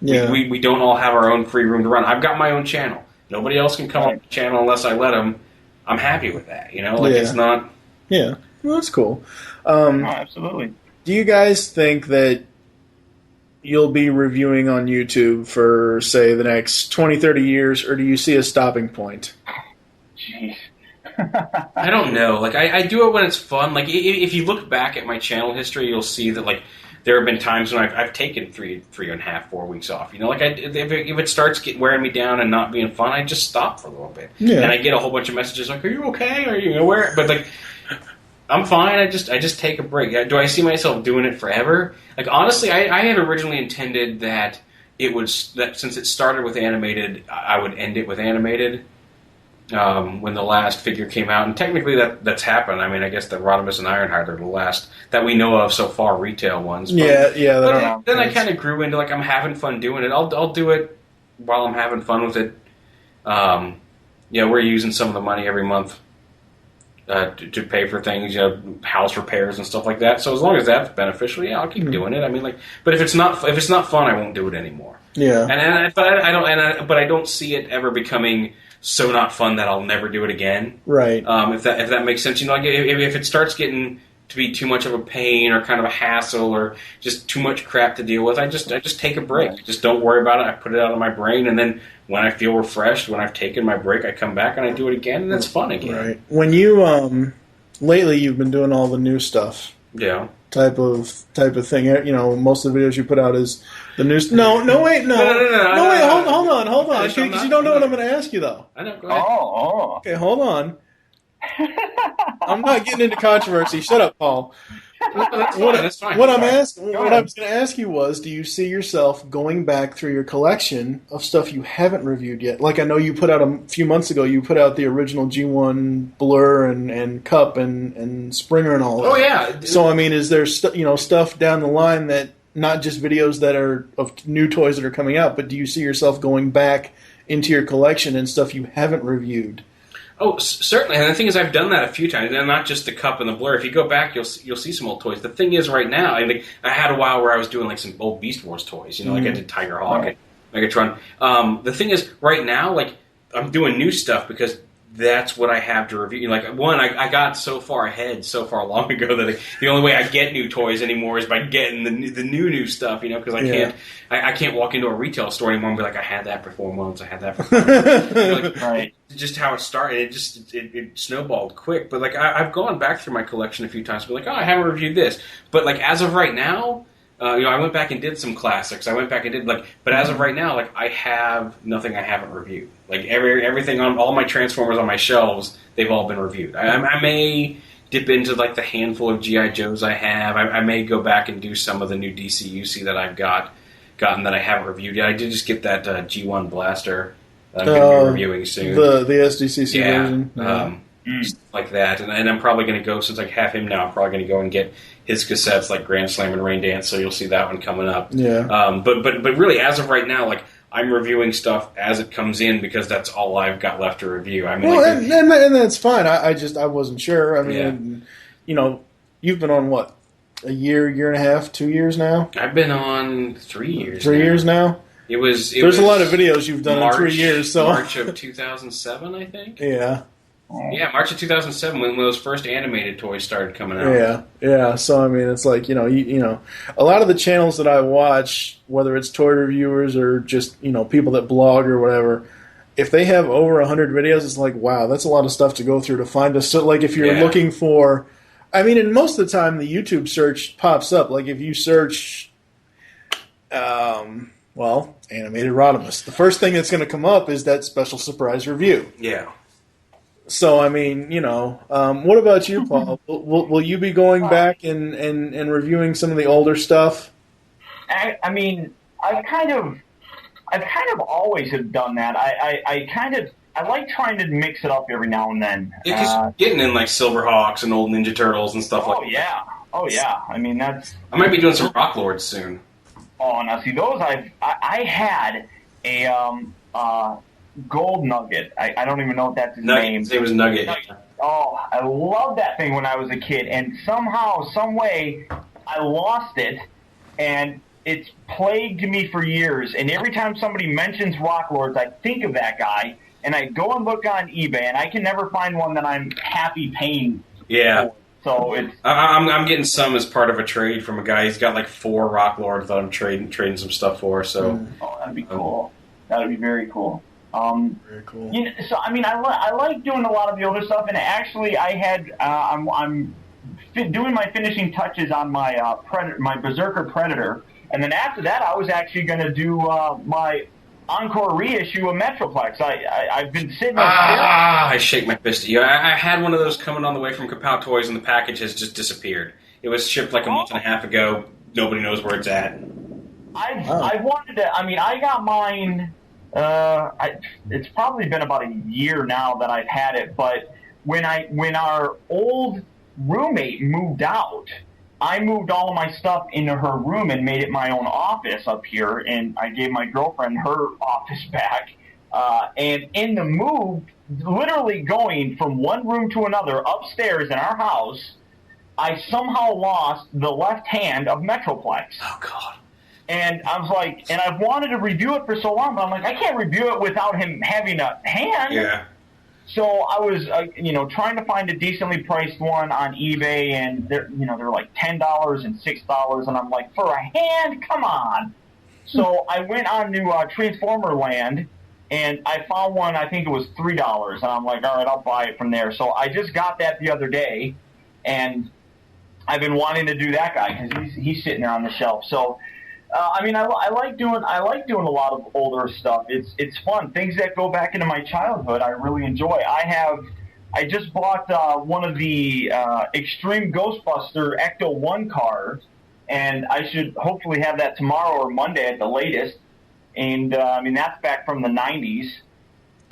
we don't all have our own free room to run. I've got my own channel. Nobody else can come on the channel unless I let them. I'm happy with that, it's not... Yeah, well, that's cool. Absolutely. Do you guys think that you'll be reviewing on YouTube for, say, the next 20, 30 years, or do you see a stopping point? Jeez. I don't know. I do it when it's fun. If you look back at my channel history, you'll see that there have been times when I've taken 3.5, 4 weeks off. If it starts wearing me down and not being fun, I just stop for a little bit. Yeah. And I get a whole bunch of messages like, "Are you okay? Are you where?" But I'm fine. I just take a break. Do I see myself doing it forever? Honestly, I had originally intended that since it started with animated, I would end it with animated. When the last figure came out, and technically that's happened. I guess the Rodimus and Ironhide are the last that we know of so far, retail ones. But, then I kind of grew into I'm having fun doing it. I'll do it while I'm having fun with it. We're using some of the money every month to pay for things, house repairs and stuff like that. So as long as that's beneficial, I'll keep doing it. But if it's not fun, I won't do it anymore. Yeah. But I don't see it ever becoming so not fun that I'll never do it again. Right. If that makes sense. If it starts getting to be too much of a pain or kind of a hassle or just too much crap to deal with, I just take a break. Right. Just don't worry about it. I put it out of my brain, and then when I feel refreshed, when I've taken my break, I come back and I do it again, and it's fun again. Right. When you lately you've been doing all the new stuff. Yeah. type of thing. You know, most of the videos you put out is the news. No, wait. Hold on. Because you don't know what I'm going to ask you, though. I know. Go ahead. Okay, hold on. I'm not getting into controversy. Shut up, Paul. That's fine. What I was going to ask you was, do you see yourself going back through your collection of stuff you haven't reviewed yet? Like I know you put out a few months ago, you put out the original G1 Blur and Cup and Springer and all that. Oh yeah. So I mean, is there stuff down the line that not just videos that are of new toys that are coming out, but do you see yourself going back into your collection and stuff you haven't reviewed? Oh, certainly. And the thing is, I've done that a few times, and not just the Cup and the Blur. If you go back, you'll see some old toys. The thing is, right now, I had a while where I was doing like some old Beast Wars toys. You know, like I did Tiger Hawk and Megatron. The thing is, right now, like I'm doing new stuff because that's what I have to review. Like one, I got so far ahead so far long ago that the only way I get new toys anymore is by getting the new stuff. You know, because I can't walk into a retail store anymore and be like, I had that for 4 months. I had that for 4 months. You know, like, right. Just how it started, it snowballed quick. But like I've gone back through my collection a few times, and be like, oh, I haven't reviewed this. But like as of right now, I went back and did some classics. I went back and did but as of right now, like I have nothing I haven't reviewed. Like everything on all my Transformers on my shelves, they've all been reviewed. I may dip into like the handful of GI Joes I have. I may go back and do some of the new DCUC that I've gotten that I haven't reviewed yet. I did just get that G1 Blaster that I'm going to be reviewing soon. The SDCC version. Just like that. And I'm probably going to go, since I have him now, I'm probably going to go and get his cassettes like Grand Slam and Rain Dance, so you'll see that one coming up. Yeah. But really, as of right now, like I'm reviewing stuff as it comes in because that's all I've got left to review. I mean, and that's fine. I wasn't sure. I mean, you've been on what, a year and a half, 2 years now? I've been on 3 years. 3 years now. There's a lot of videos you've done in 3 years. So March of 2007, I think. Yeah. Yeah, March of 2007 when those first animated toys started coming out. Yeah. So I mean, it's like a lot of the channels that I watch, whether it's toy reviewers or just people that blog or whatever, if they have over 100 videos, it's like, wow, that's a lot of stuff to go through to find us. So like if you're looking for, I mean, and most of the time the YouTube search pops up. Like if you search, animated Rodimus, the first thing that's going to come up is that special surprise review. Yeah. So, I mean, what about you, Paul? Will you be going back and reviewing some of the older stuff? I mean, I've kind of always have done that. I like trying to mix it up every now and then. Yeah, because getting in like Silverhawks and old Ninja Turtles and stuff like that. Oh yeah. I mean, that's. I might be doing some Rock Lords soon. Oh, now see those I had a Gold Nugget. I don't even know if that's his name. His name was Nugget. Oh, I loved that thing when I was a kid, and somehow, some way, I lost it, and it's plagued me for years. And every time somebody mentions Rock Lords, I think of that guy, and I go and look on eBay, and I can never find one that I'm happy paying. Yeah. For. So it's. I'm getting some as part of a trade from a guy. He's got like 4 Rock Lords that I'm trading some stuff for. So. Oh, that'd be cool. That'd be very cool. Very cool. So I mean, I like doing a lot of the older stuff, and actually, I had I'm doing my finishing touches on my my Berserker Predator, and then after that, I was actually going to do my Encore reissue of Metroplex. I've been sitting. I shake my fist at you. I had one of those coming on the way from Kapow Toys, and the package has just disappeared. It was shipped like a month and a half ago. Nobody knows where it's at. I wanted to. I mean, I got mine. It's probably been about a year now that I've had it, but when our old roommate moved out, I moved all of my stuff into her room and made it my own office up here, and I gave my girlfriend her office back. And in the move, literally going from one room to another upstairs in our house, I somehow lost the left hand of Metroplex. Oh, God. And I was like, and I've wanted to review it for so long, but I'm like, I can't review it without him having a hand. Yeah. So I was, trying to find a decently priced one on eBay, and they're like $10 and $6, and I'm like, for a hand, come on. So I went on to Transformer Land, and I found one. I think it was $3, and I'm like, all right, I'll buy it from there. So I just got that the other day, and I've been wanting to do that guy because he's sitting there on the shelf. So, I mean, I like doing a lot of older stuff. It's fun. Things that go back into my childhood, I really enjoy. I just bought one of the Extreme Ghostbuster Ecto 1 cars, and I should hopefully have that tomorrow or Monday at the latest. And I mean, that's back from the 90s.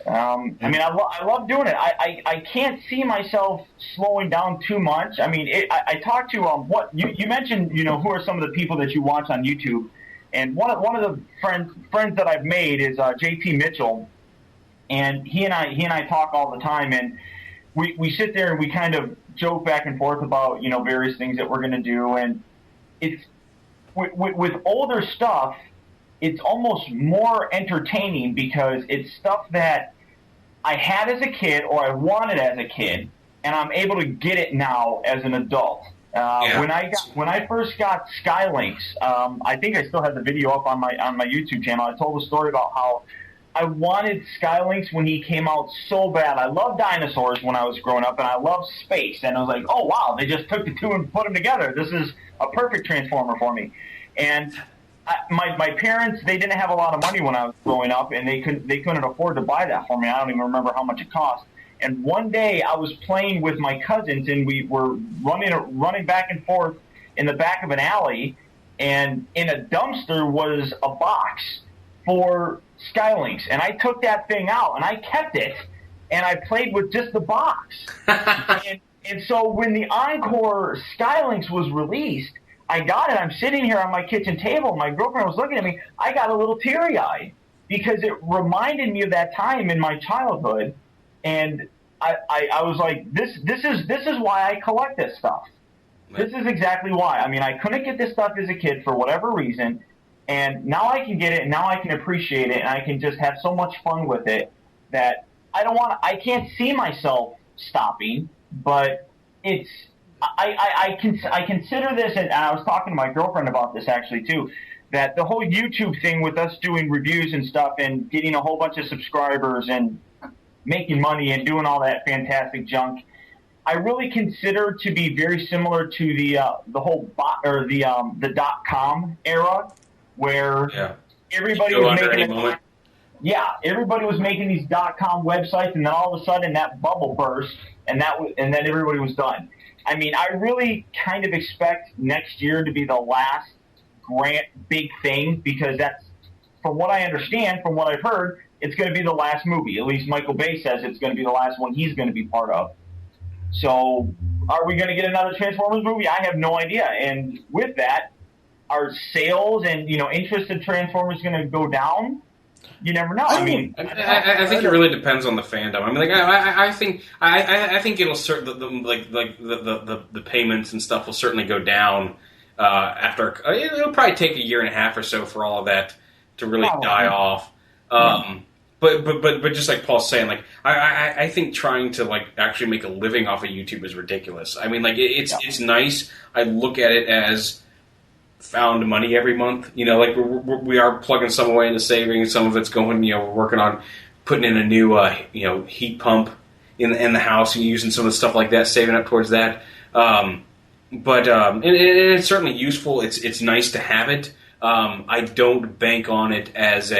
I mean, I love doing it. I can't see myself slowing down too much. I mean, I talked to what you mentioned. You know, who are some of the people that you watch on YouTube? And one of the friends that I've made is JP Mitchell, and he and I talk all the time, and we sit there and we kind of joke back and forth about, you know, various things that we're going to do, and it's with older stuff. It's almost more entertaining because it's stuff that I had as a kid or I wanted as a kid, and I'm able to get it now as an adult. When I first got Skylinks, I think I still have the video up on my YouTube channel. I told the story about how I wanted Skylinks when he came out so bad. I loved dinosaurs when I was growing up, and I loved space. And I was like, oh wow, they just took the two and put them together. This is a perfect transformer for me. And my parents, they didn't have a lot of money when I was growing up, and they couldn't afford to buy that for me. I don't even remember how much it cost. And one day I was playing with my cousins, and we were running back and forth in the back of an alley, and in a dumpster was a box for Skylinks. And I took that thing out, and I kept it, and I played with just the box. and so when the Encore Skylinks was released, I got it. I'm sitting here on my kitchen table. My girlfriend was looking at me. I got a little teary-eyed because it reminded me of that time in my childhood, and I was like, this is why I collect this stuff. This is exactly why. I mean, I couldn't get this stuff as a kid for whatever reason, and now I can get it, and now I can appreciate it, and I can just have so much fun with it that I can't see myself stopping, but it's. I consider this, and I was talking to my girlfriend about this actually too, that the whole YouTube thing with us doing reviews and stuff and getting a whole bunch of subscribers and making money and doing all that fantastic junk, I really consider to be very similar to the whole bot or the .com era where everybody was making everybody was making these .com websites, and then all of a sudden that bubble burst, and then everybody was done. I mean, I really kind of expect next year to be the last big thing, because that's, from what I understand, from what I've heard, it's going to be the last movie. At least Michael Bay says it's going to be the last one he's going to be part of. So are we going to get another Transformers movie? I have no idea. And with that, are sales and, you know, interest in Transformers going to go down? You never know. I mean, I think it really depends on the fandom. I mean, like, I think it'll the payments and stuff will certainly go down after. It'll probably take a year and a half or so for all of that to really die off. But just like Paul's saying, like, I think trying to like actually make a living off of YouTube is ridiculous. I mean, like, it's nice. I look at it as found money every month. You know, like we are plugging some away into savings. Some of it's going, you know, we're working on putting in a new, heat pump in the house and using some of the stuff like that, saving up towards that. But it's certainly useful. It's nice to have it. I don't bank on it as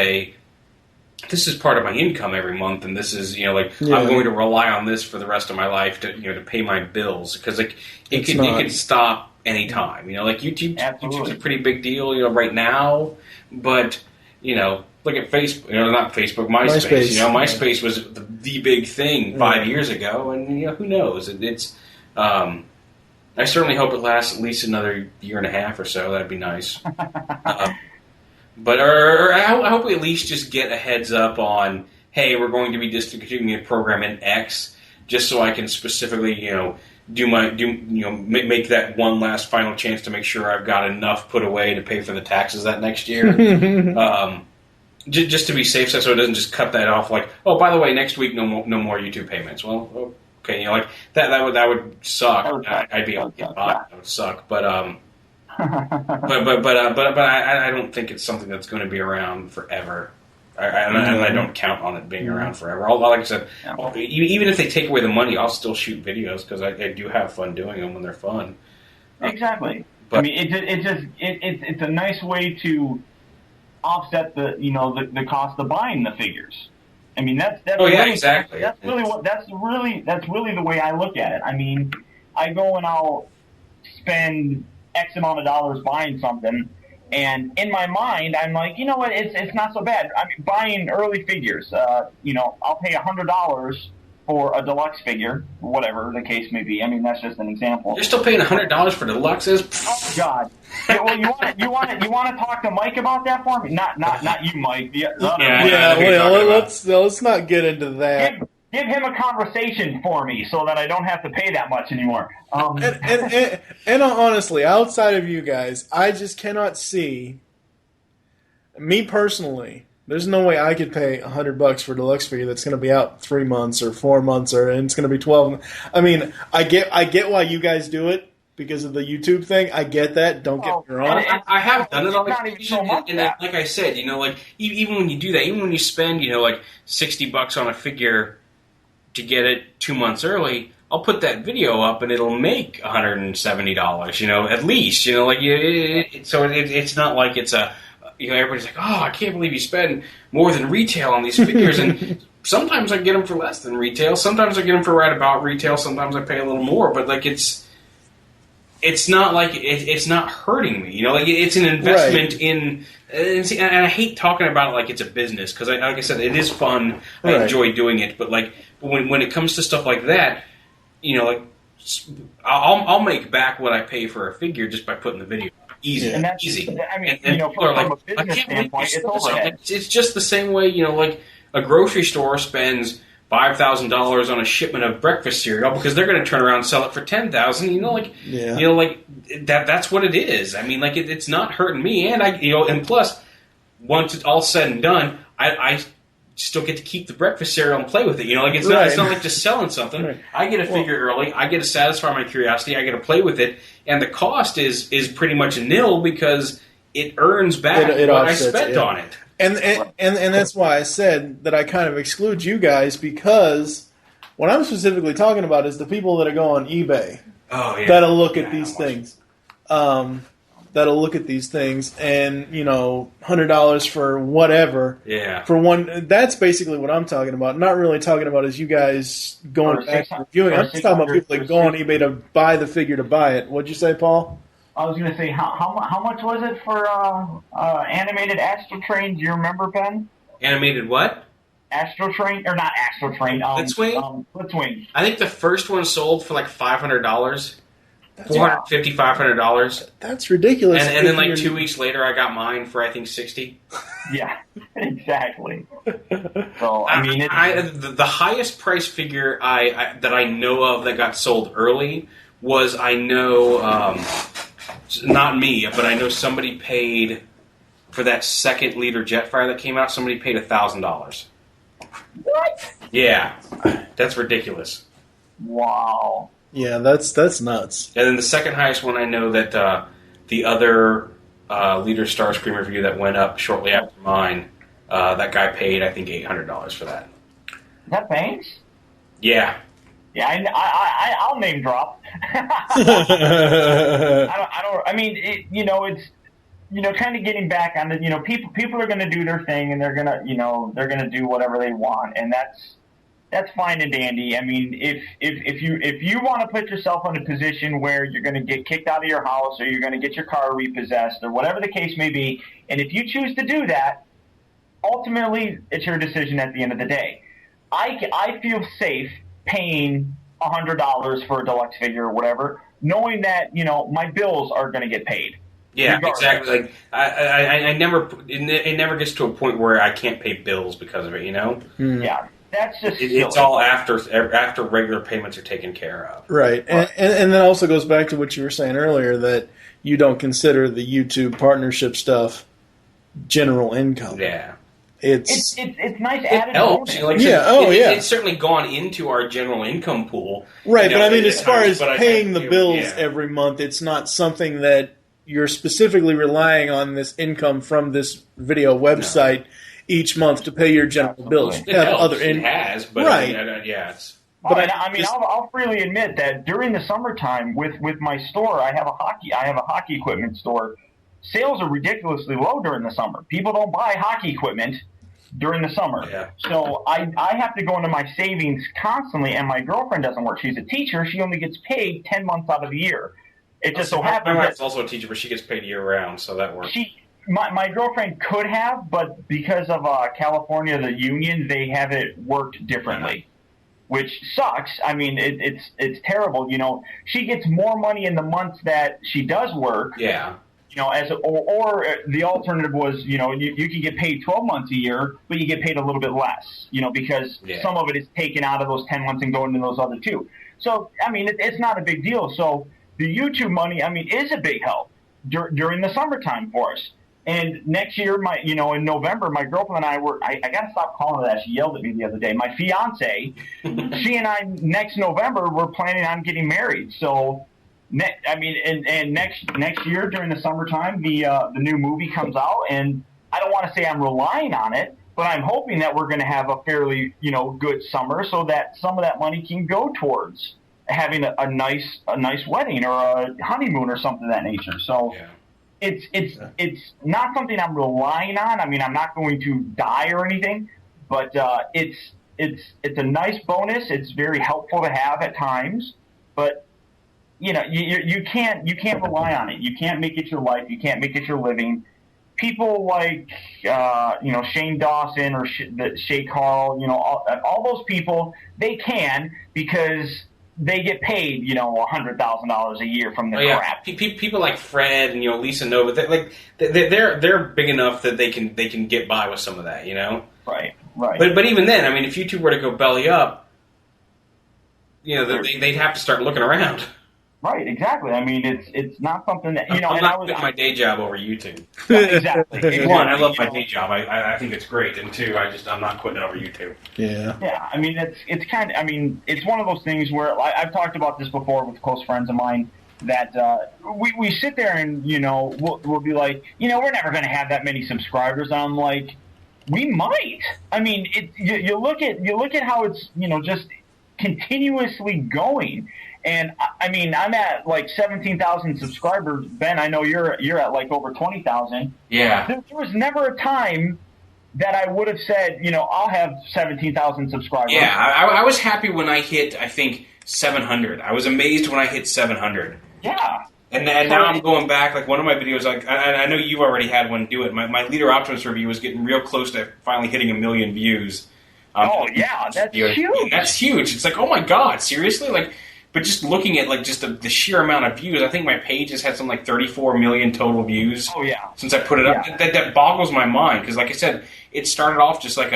this is part of my income every month, and this is, you know, like, I'm going to rely on this for the rest of my life to, you know, to pay my bills, because like it can stop anytime. You know, like YouTube's a pretty big deal, you know, right now, but, you know, look at Facebook, you know, not Facebook, MySpace. You know, MySpace was the big thing 5 years ago, and, you know, who knows? It's I certainly hope it lasts at least another year and a half or so. That'd be nice. But I hope we at least just get a heads up on, hey, we're going to be discontinuing a program in X, just so I can specifically, you know, make that one last final chance to make sure I've got enough put away to pay for the taxes that next year. Just to be safe, so it doesn't just cut that off. Like, oh, by the way, next week no more YouTube payments. Well, okay, you know, like that would suck. I'd be able to get by. That would suck, but I don't think it's something that's going to be around forever. I don't count on it being around forever. Like I said, even if they take away the money, I'll still shoot videos because I do have fun doing them when they're fun. Exactly. But, I mean, it's a nice way to offset the cost of buying the figures. I mean, that's really, exactly. That's really the way I look at it. I mean, I go and I'll spend X amount of dollars buying something, and in my mind, I'm like, you know what? It's not so bad. I mean, buying early figures. I'll pay $100 for a deluxe figure, whatever the case may be. I mean, that's just an example. You're still paying $100 for deluxes? Oh God! Yeah, well, you want to talk to Mike about that for me? Not you, Mike. The other Let's not get into that. Give him a conversation for me so that I don't have to pay that much anymore. And honestly, outside of you guys, I just cannot see. Me personally, there's no way I could pay $100 for a deluxe figure that's going to be out 3 months or 4 months, and it's going to be 12. I mean, I get why you guys do it because of the YouTube thing. I get that. Don't get me wrong. I have done it on occasion, and like I said, like even when you do that, even when you spend like $60 on a figure to get it 2 months early, I'll put that video up and it'll make $170, at least, so it's not like it's a, everybody's like, oh, I can't believe you spend more than retail on these figures, and sometimes I get them for less than retail, sometimes I get them for right about retail, sometimes I pay a little more, but like it's not like it's not hurting me, like it's an investment in. And I hate talking about it like it's a business because, like I said, it is fun. I enjoy doing it, but like when it comes to stuff like that, like I'll make back what I pay for a figure just by putting the video. Easy. I mean, and from a business standpoint, it's overhead. It's just the same way, like a grocery store spends $5,000 on a shipment of breakfast cereal because they're going to turn around and sell it for $10,000. Like that's what it is. I mean, like it's not hurting me, and and plus, once it's all said and done, I still get to keep the breakfast cereal and play with it. It's not like just selling something. Right. I get a figure early. I get to satisfy my curiosity. I get to play with it, and the cost is pretty much nil because it earns back what I spent on it. And that's why I said that I kind of exclude you guys, because what I'm specifically talking about is the people that go on eBay that'll look at these things. That'll look at these things and, $100 for whatever. Yeah. For one, that's basically what I'm talking about. Not really talking about is you guys going back and reviewing. I'm just talking about people that go on eBay to buy the figure to buy it. What'd you say, Paul? I was going to say, how much was it for animated Astro Train? Do you remember, Ben? Animated what? Astro Train, or not Astro Train? Blitzwing? Blitzwing. I think the first one sold for like $500. $450, $500. That's ridiculous. And then like 2 weeks later, I got mine for I think $60. Yeah, exactly. So I mean, the highest price figure that I know of that got sold early was not me, but I know somebody paid for that 2nd liter Jetfire that came out. Somebody paid $1,000. What? Yeah, that's ridiculous. Wow. Yeah, that's nuts. And then the second highest one, I know that the other liter Starscream review that went up shortly after mine, that guy paid I think $800 for that. Is that Banks? Yeah. Yeah, I'll name drop. I don't. I mean, it's kind of getting back on the people are going to do their thing and they're gonna do whatever they want, and that's fine and dandy. I mean, if you want to put yourself in a position where you're going to get kicked out of your house or you're going to get your car repossessed or whatever the case may be, and if you choose to do that, ultimately it's your decision at the end of the day. I feel safe paying $100 for a deluxe figure or whatever, knowing that my bills are going to get paid. Yeah, exactly. Like it never gets to a point where I can't pay bills because of it. Yeah, that's just it's all after regular payments are taken care of. Right, and that also goes back to what you were saying earlier, that you don't consider the YouTube partnership stuff general income. Yeah. It's nice added bonus. It's certainly gone into our general income pool. Right, but I mean, as far as paying the bills every month, it's not something that you're specifically relying on this income from this video website each month to pay your general bills. It helps. It has, but right. I'll freely admit that during the summertime with my store, I have a hockey equipment store. Sales are ridiculously low during the summer. People don't buy hockey equipment during the summer. Yeah. So I have to go into my savings constantly, and my girlfriend doesn't work. She's a teacher. She only gets paid 10 months out of the year. It just so happens my wife's also a teacher, but she gets paid year-round, so that works. My girlfriend could have, but because of California, the union, they have it worked differently, which sucks. I mean, it's terrible. You know, she gets more money in the months that she does work. Yeah. You know, or the alternative was, you know, you can get paid 12 months a year, but you get paid a little bit less, you know, because some of it is taken out of those 10 months and going into those other 2. So, I mean, it's not a big deal. So the YouTube money, I mean, is a big help during the summertime for us. And next year, in November, my girlfriend and I got to stop calling her that. She yelled at me the other day. My fiance, she and I, next November, we're planning on getting married. So, and next year during the summertime, the new movie comes out, and I don't want to say I'm relying on it, but I'm hoping that we're going to have a fairly, good summer so that some of that money can go towards having a nice wedding or a honeymoon or something of that nature. So. Yeah. It's not something I'm relying on. I mean, I'm not going to die or anything, but it's a nice bonus. It's very helpful to have at times, but you can't rely on it. You can't make it your life. You can't make it your living. People like Shane Dawson or Shay Carl, all those people, they can because they get paid, $100,000 a year from the crap. People like Fred and Lisa Nova, they're big enough that they can get by with some of that, Right. But even then, I mean, if YouTube were to go belly up, they'd have to start looking around. Right, exactly. I mean, it's not something that I'm not quitting my day job over YouTube. Exactly. One, I love my day job. I think it's great, and 2, I'm not quitting it over YouTube. Yeah. Yeah. I mean, it's kind of. I mean, it's one of those things where I've talked about this before with close friends of mine that we sit there and we'll be like, we're never going to have that many subscribers. And I'm like, we might. I mean, you look at how it's just continuously going. And I mean, I'm at like 17,000 subscribers. Ben, I know you're at like over 20,000. Yeah. There was never a time that I would have said, I'll have 17,000 subscribers. Yeah, I was happy when I hit, I think, 700. I was amazed when I hit 700. Yeah. And now I'm going back, like one of my videos, like I know you've already had one do it. My Leader Optimus review was getting real close to finally hitting 1 million views. That's huge. That's huge. It's like, oh my God, seriously? But just looking at just the sheer amount of views, I think my page has had something like 34 million total views. Oh yeah. Since I put it up, that boggles my mind because, like I said, it started off just like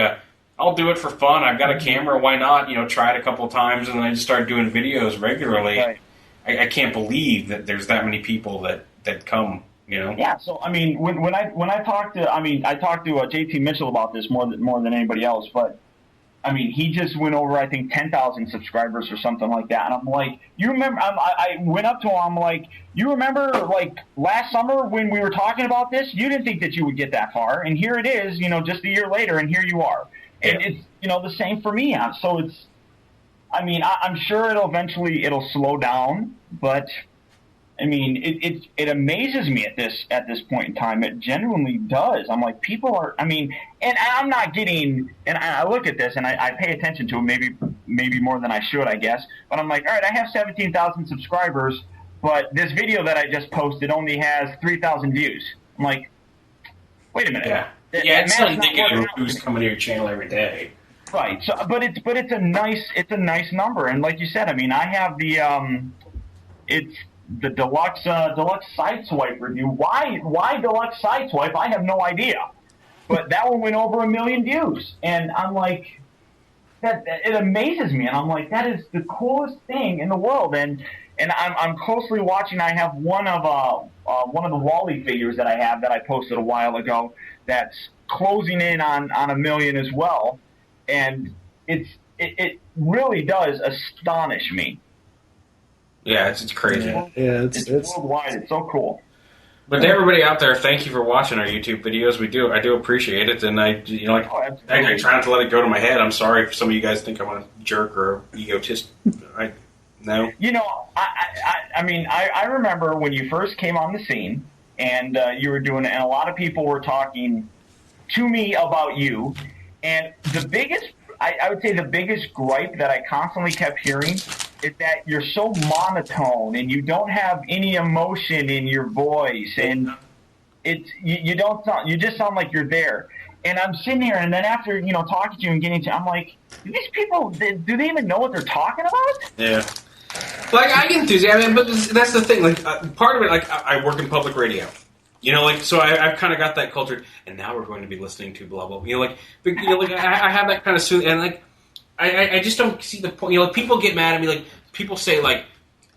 I'll do it for fun. I've got a camera, why not? Try it a couple of times, and then I just started doing videos regularly. Right. I can't believe that there's that many people that come. Yeah. So I mean, when I talked to JT Mitchell about this more than anybody else, but. I mean, he just went over, I think, 10,000 subscribers or something like that. And I'm like, you remember, I went up to him, I'm like, you remember, like, last summer when we were talking about this? You didn't think that you would get that far. And here it is, just a year later, and here you are. And it's, the same for me. So it's, I mean, I'm sure it'll slow down, but... I mean, it amazes me at this point in time. It genuinely does. I'm like, people are. I mean, and I'm not getting. And I look at this and I pay attention to it maybe more than I should, I guess. But I'm like, all right, I have 17,000 subscribers, but this video that I just posted only has 3,000 views. I'm like, wait a minute. Yeah, it's not indicative of who's coming to your channel every day. Right. So, but it's a nice number. And like you said, I mean, I have the deluxe sideswipe review. Why deluxe sideswipe? I have no idea. But that one went over 1 million views, and I'm like, that it amazes me, and I'm like, that is the coolest thing in the world. And I'm closely watching. I have one of the Wally figures that I have that I posted a while ago that's closing in on 1 million as well, and it really does astonish me. Yeah, it's crazy. Yeah, it's worldwide. It's so cool. But to everybody out there, thank you for watching our YouTube videos. I do appreciate it, and I try not to let it go to my head. I'm sorry if some of you guys think I'm a jerk or egotist. No. I remember when you first came on the scene, and you were doing it, and a lot of people were talking to me about you, and I would say the biggest gripe that I constantly kept hearing is that you're so monotone and you don't have any emotion in your voice, and you just sound like you're there. And I'm sitting here, and then after talking to you and getting to, I'm like, do these people do they even know what they're talking about? Yeah. Like I get enthusiastic, but that's the thing. Like part of it, like I work in public radio. So I've kind of got that culture, and now we're going to be listening to blah blah. I have that kind of and like I just don't see the point. Like people get mad at me. Like people say like,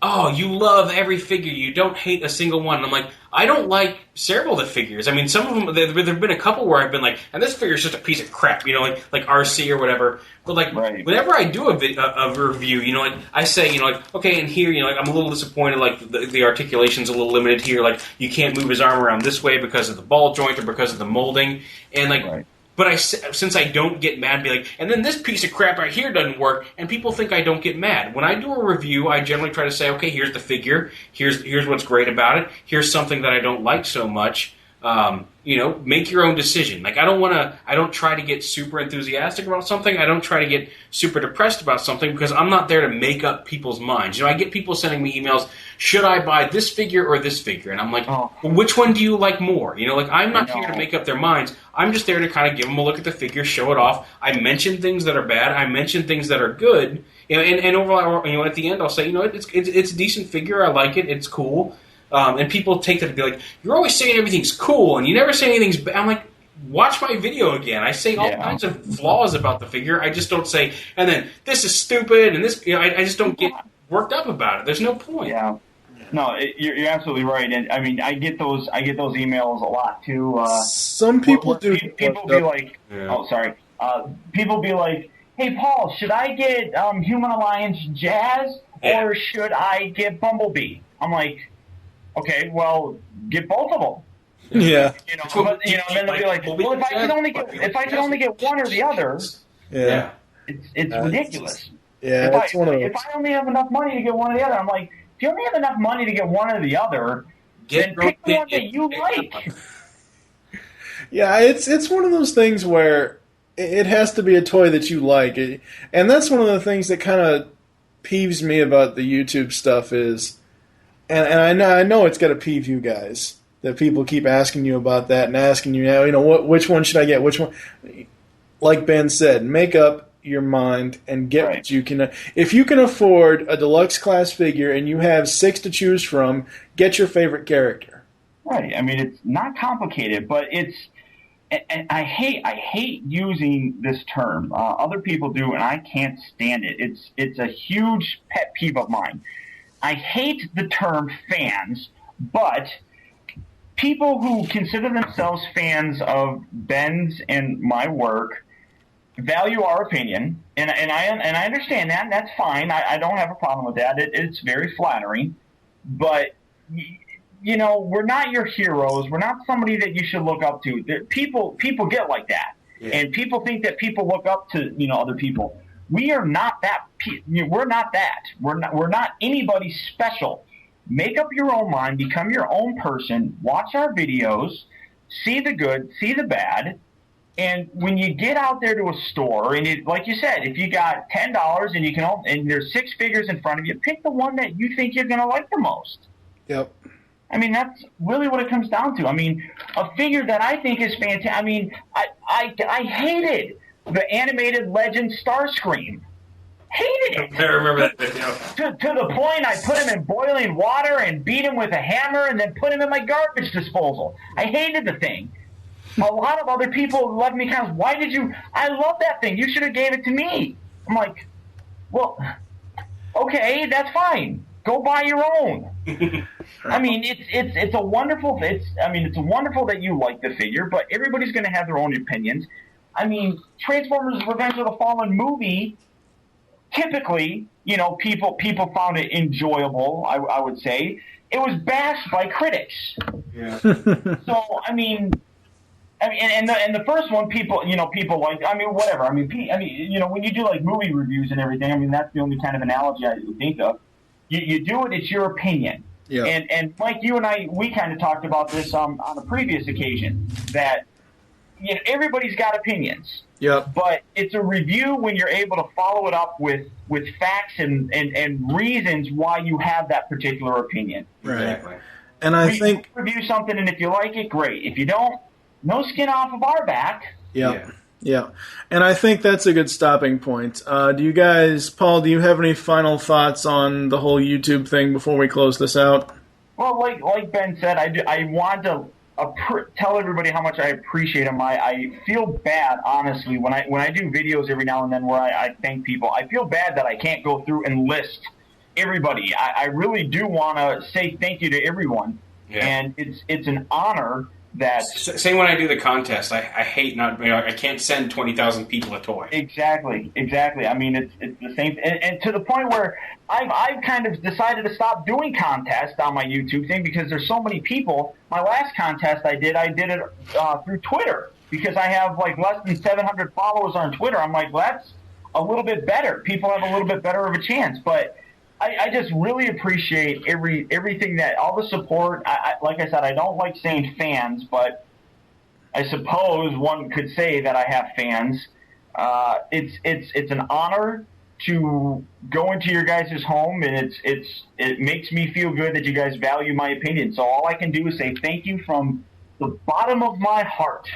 "Oh, you love every figure. You don't hate a single one." And I'm like, I don't like several of the figures. I mean, some of them there've been a couple where I've been like, and this figure is just a piece of crap. Like RC or whatever. But like whenever I do a review, like I say, okay, and here, like I'm a little disappointed. Like the articulation's a little limited here. Like you can't move his arm around this way because of the ball joint or because of the molding. And like. Right. But since I don't get mad, be like, and then this piece of crap right here doesn't work, and people think I don't get mad. When I do a review, I generally try to say, okay, here's the figure, here's what's great about it, here's something that I don't like so much. Make your own decision. Like I don't try to get super enthusiastic about something. I don't try to get super depressed about something because I'm not there to make up people's minds. I get people sending me emails, should I buy this figure or this figure? And I'm like, well, which one do you like more? I'm not here to make up their minds. I'm just there to kind of give them a look at the figure, show it off. I mention things that are bad. I mention things that are good. And overall, at the end, I'll say, it's a decent figure. I like it. It's cool. And people take that to be like, you're always saying everything's cool, and you never say anything's bad. I'm like, watch my video again. I say all kinds of flaws about the figure. I just don't say, and then this is stupid, and this, I just don't get worked up about it. There's no point. Yeah. No, you're absolutely right. And I mean, I get those emails a lot too. Some people do. People be like, people be like, hey, Paul, should I get Human Alliance Jazz or should I get Bumblebee? I'm like, okay, well, get both of them. Yeah. And then they'll be like, well, if I can only get one or the other, it's ridiculous. Yeah, if I only have enough money to get one or the other, I'm like, if you only have enough money to get one or the other, then pick the one that you like. Yeah, it's one of those things where it has to be a toy that you like, and that's one of the things that kind of peeves me about the YouTube stuff is, and I know it's got to peeve you guys that people keep asking you about that and asking you which one should I get, which one. Like Ben said, make up your mind and get what you can. If you can afford a deluxe class figure and you have 6 to choose from, get your favorite character. Right. I mean, it's not complicated, but it's. And I hate using this term. Other people do, and I can't stand it. It's a huge pet peeve of mine. I hate the term fans, but people who consider themselves fans of Ben's and my work value our opinion, and I understand that, and that's fine. I don't have a problem with that. It's very flattering, but we're not your heroes. We're not somebody that you should look up to. People get like that, and people think that people look up to other people. We are not that. We're not that. We're not anybody special. Make up your own mind. Become your own person. Watch our videos. See the good. See the bad. And when you get out there to a store, and like you said, if you got $10 and and there's 6 figures in front of you, pick the one that you think you're going to like the most. Yep. I mean, that's really what it comes down to. I mean, a figure that I think is fantastic. I mean, I hated the animated Legend Starscream. Hated it. I remember that video. To the point I put him in boiling water and beat him with a hammer and then put him in my garbage disposal. I hated the thing. A lot of other people left me kind of, why did you? I love that thing. You should have gave it to me. I'm like, well, okay, that's fine. Go buy your own. I mean, it's a wonderful. It's wonderful that you like the figure, but everybody's going to have their own opinions. I mean, Transformers: Revenge of the Fallen movie typically, people found it enjoyable. I would say it was bashed by critics. Yeah. So I mean, and the first one, people like, whatever. When you do like movie reviews and everything, that's the only kind of analogy I think of. You do it; it's your opinion. Yeah. And Mike, you and I, we kind of talked about this on a previous occasion that everybody's got opinions. Yep. But it's a review when you're able to follow it up with facts and reasons why you have that particular opinion. Right. Exactly. And I think review something, and if you like it, great. If you don't, no skin off of our back. Yeah. And I think that's a good stopping point. Do you guys, Paul, do you have any final thoughts on the whole YouTube thing before we close this out? Well, like Ben said, I want to tell everybody how much I appreciate them. I feel bad, honestly, when I do videos every now and then where I thank people. I feel bad that I can't go through and list everybody. I really do want to say thank you to everyone. Yeah. And it's an honor. Same when I do the contest. I hate not. I can't send 20,000 people a toy. Exactly. It's the same, and to the point where I've kind of decided to stop doing contests on my YouTube thing because there's so many people. My last contest I did it through Twitter because I have like less than 700 followers on Twitter. I'm like, well, that's a little bit better. People have a little bit better of a chance, but. I just really appreciate everything that all the support. Like I said, I don't like saying fans, but I suppose one could say that I have fans. It's an honor to go into your guys' home, and it makes me feel good that you guys value my opinion. So all I can do is say thank you from the bottom of my heart.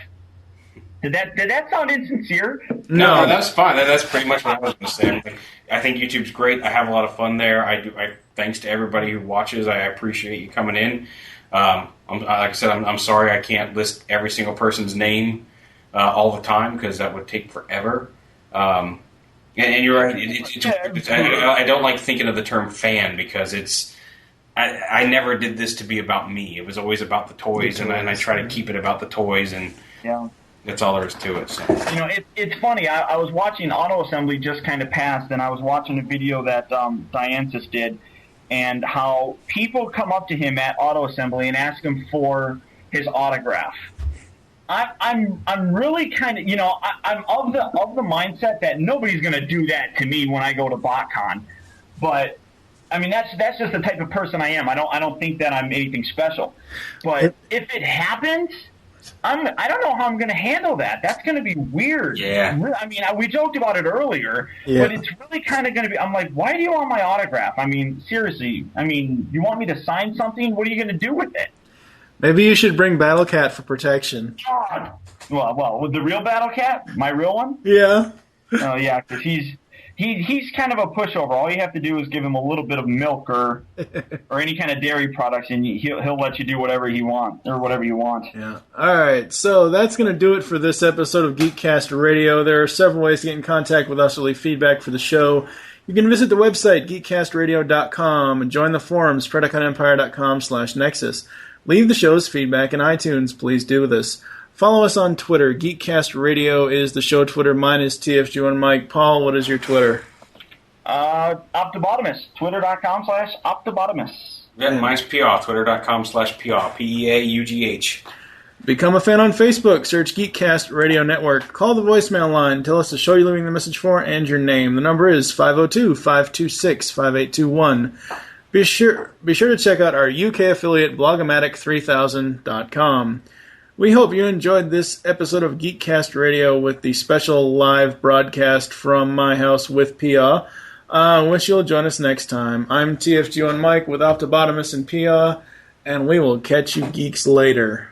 Did that sound insincere? No, that's fine. That's pretty much what I was going to say. I think YouTube's great. I have a lot of fun there. Thanks to everybody who watches. I appreciate you coming in. Like I said, I'm sorry I can't list every single person's name all the time because that would take forever. And you're right. I don't like thinking of the term fan because I never did this to be about me. It was always about the toys, and I try to keep it about the toys and. Yeah. That's all there is to it. So. It's funny. I was watching Auto Assembly just kind of passed, and I was watching a video that Diancis did, and how people come up to him at Auto Assembly and ask him for his autograph. I'm really kind of I'm of the mindset that nobody's going to do that to me when I go to BotCon, but. That's just the type of person I am. I don't think that I'm anything special, but if it happens. I don't know how I'm going to handle that. That's going to be weird. Yeah. We joked about it earlier, but it's really kind of going to be. I'm like, why do you want my autograph? Seriously. You want me to sign something? What are you going to do with it? Maybe you should bring Battle Cat for protection. God. Well, with the real Battle Cat, my real one. Yeah. Oh yeah, because he's kind of a pushover. All you have to do is give him a little bit of milk or any kind of dairy products, and he'll let you do whatever you want. Yeah. All right. So that's going to do it for this episode of GeekCast Radio. There are several ways to get in contact with us to leave feedback for the show. You can visit the website, geekcastradio.com, and join the forums, PredaconEmpire.com/Nexus. Leave the show's feedback in iTunes. Please do this. Follow us on Twitter. GeekCast Radio is the show Twitter. Mine is TFG1 Mike. Paul, what is your Twitter? Optobotamus. Twitter.com/Optobotamus. Yeah, mine's PR. Twitter.com/PR. PEAUGH. Become a fan on Facebook. Search GeekCast Radio Network. Call the voicemail line. Tell us the show you're leaving the message for and your name. The number is 502-526-5821. Be sure to check out our UK affiliate, Blogomatic3000.com. We hope you enjoyed this episode of GeekCast Radio with the special live broadcast from my house with Pia. Wish you'll join us next time. I'm TFG1 Mike with Optobotamus and Pia, and we will catch you geeks later.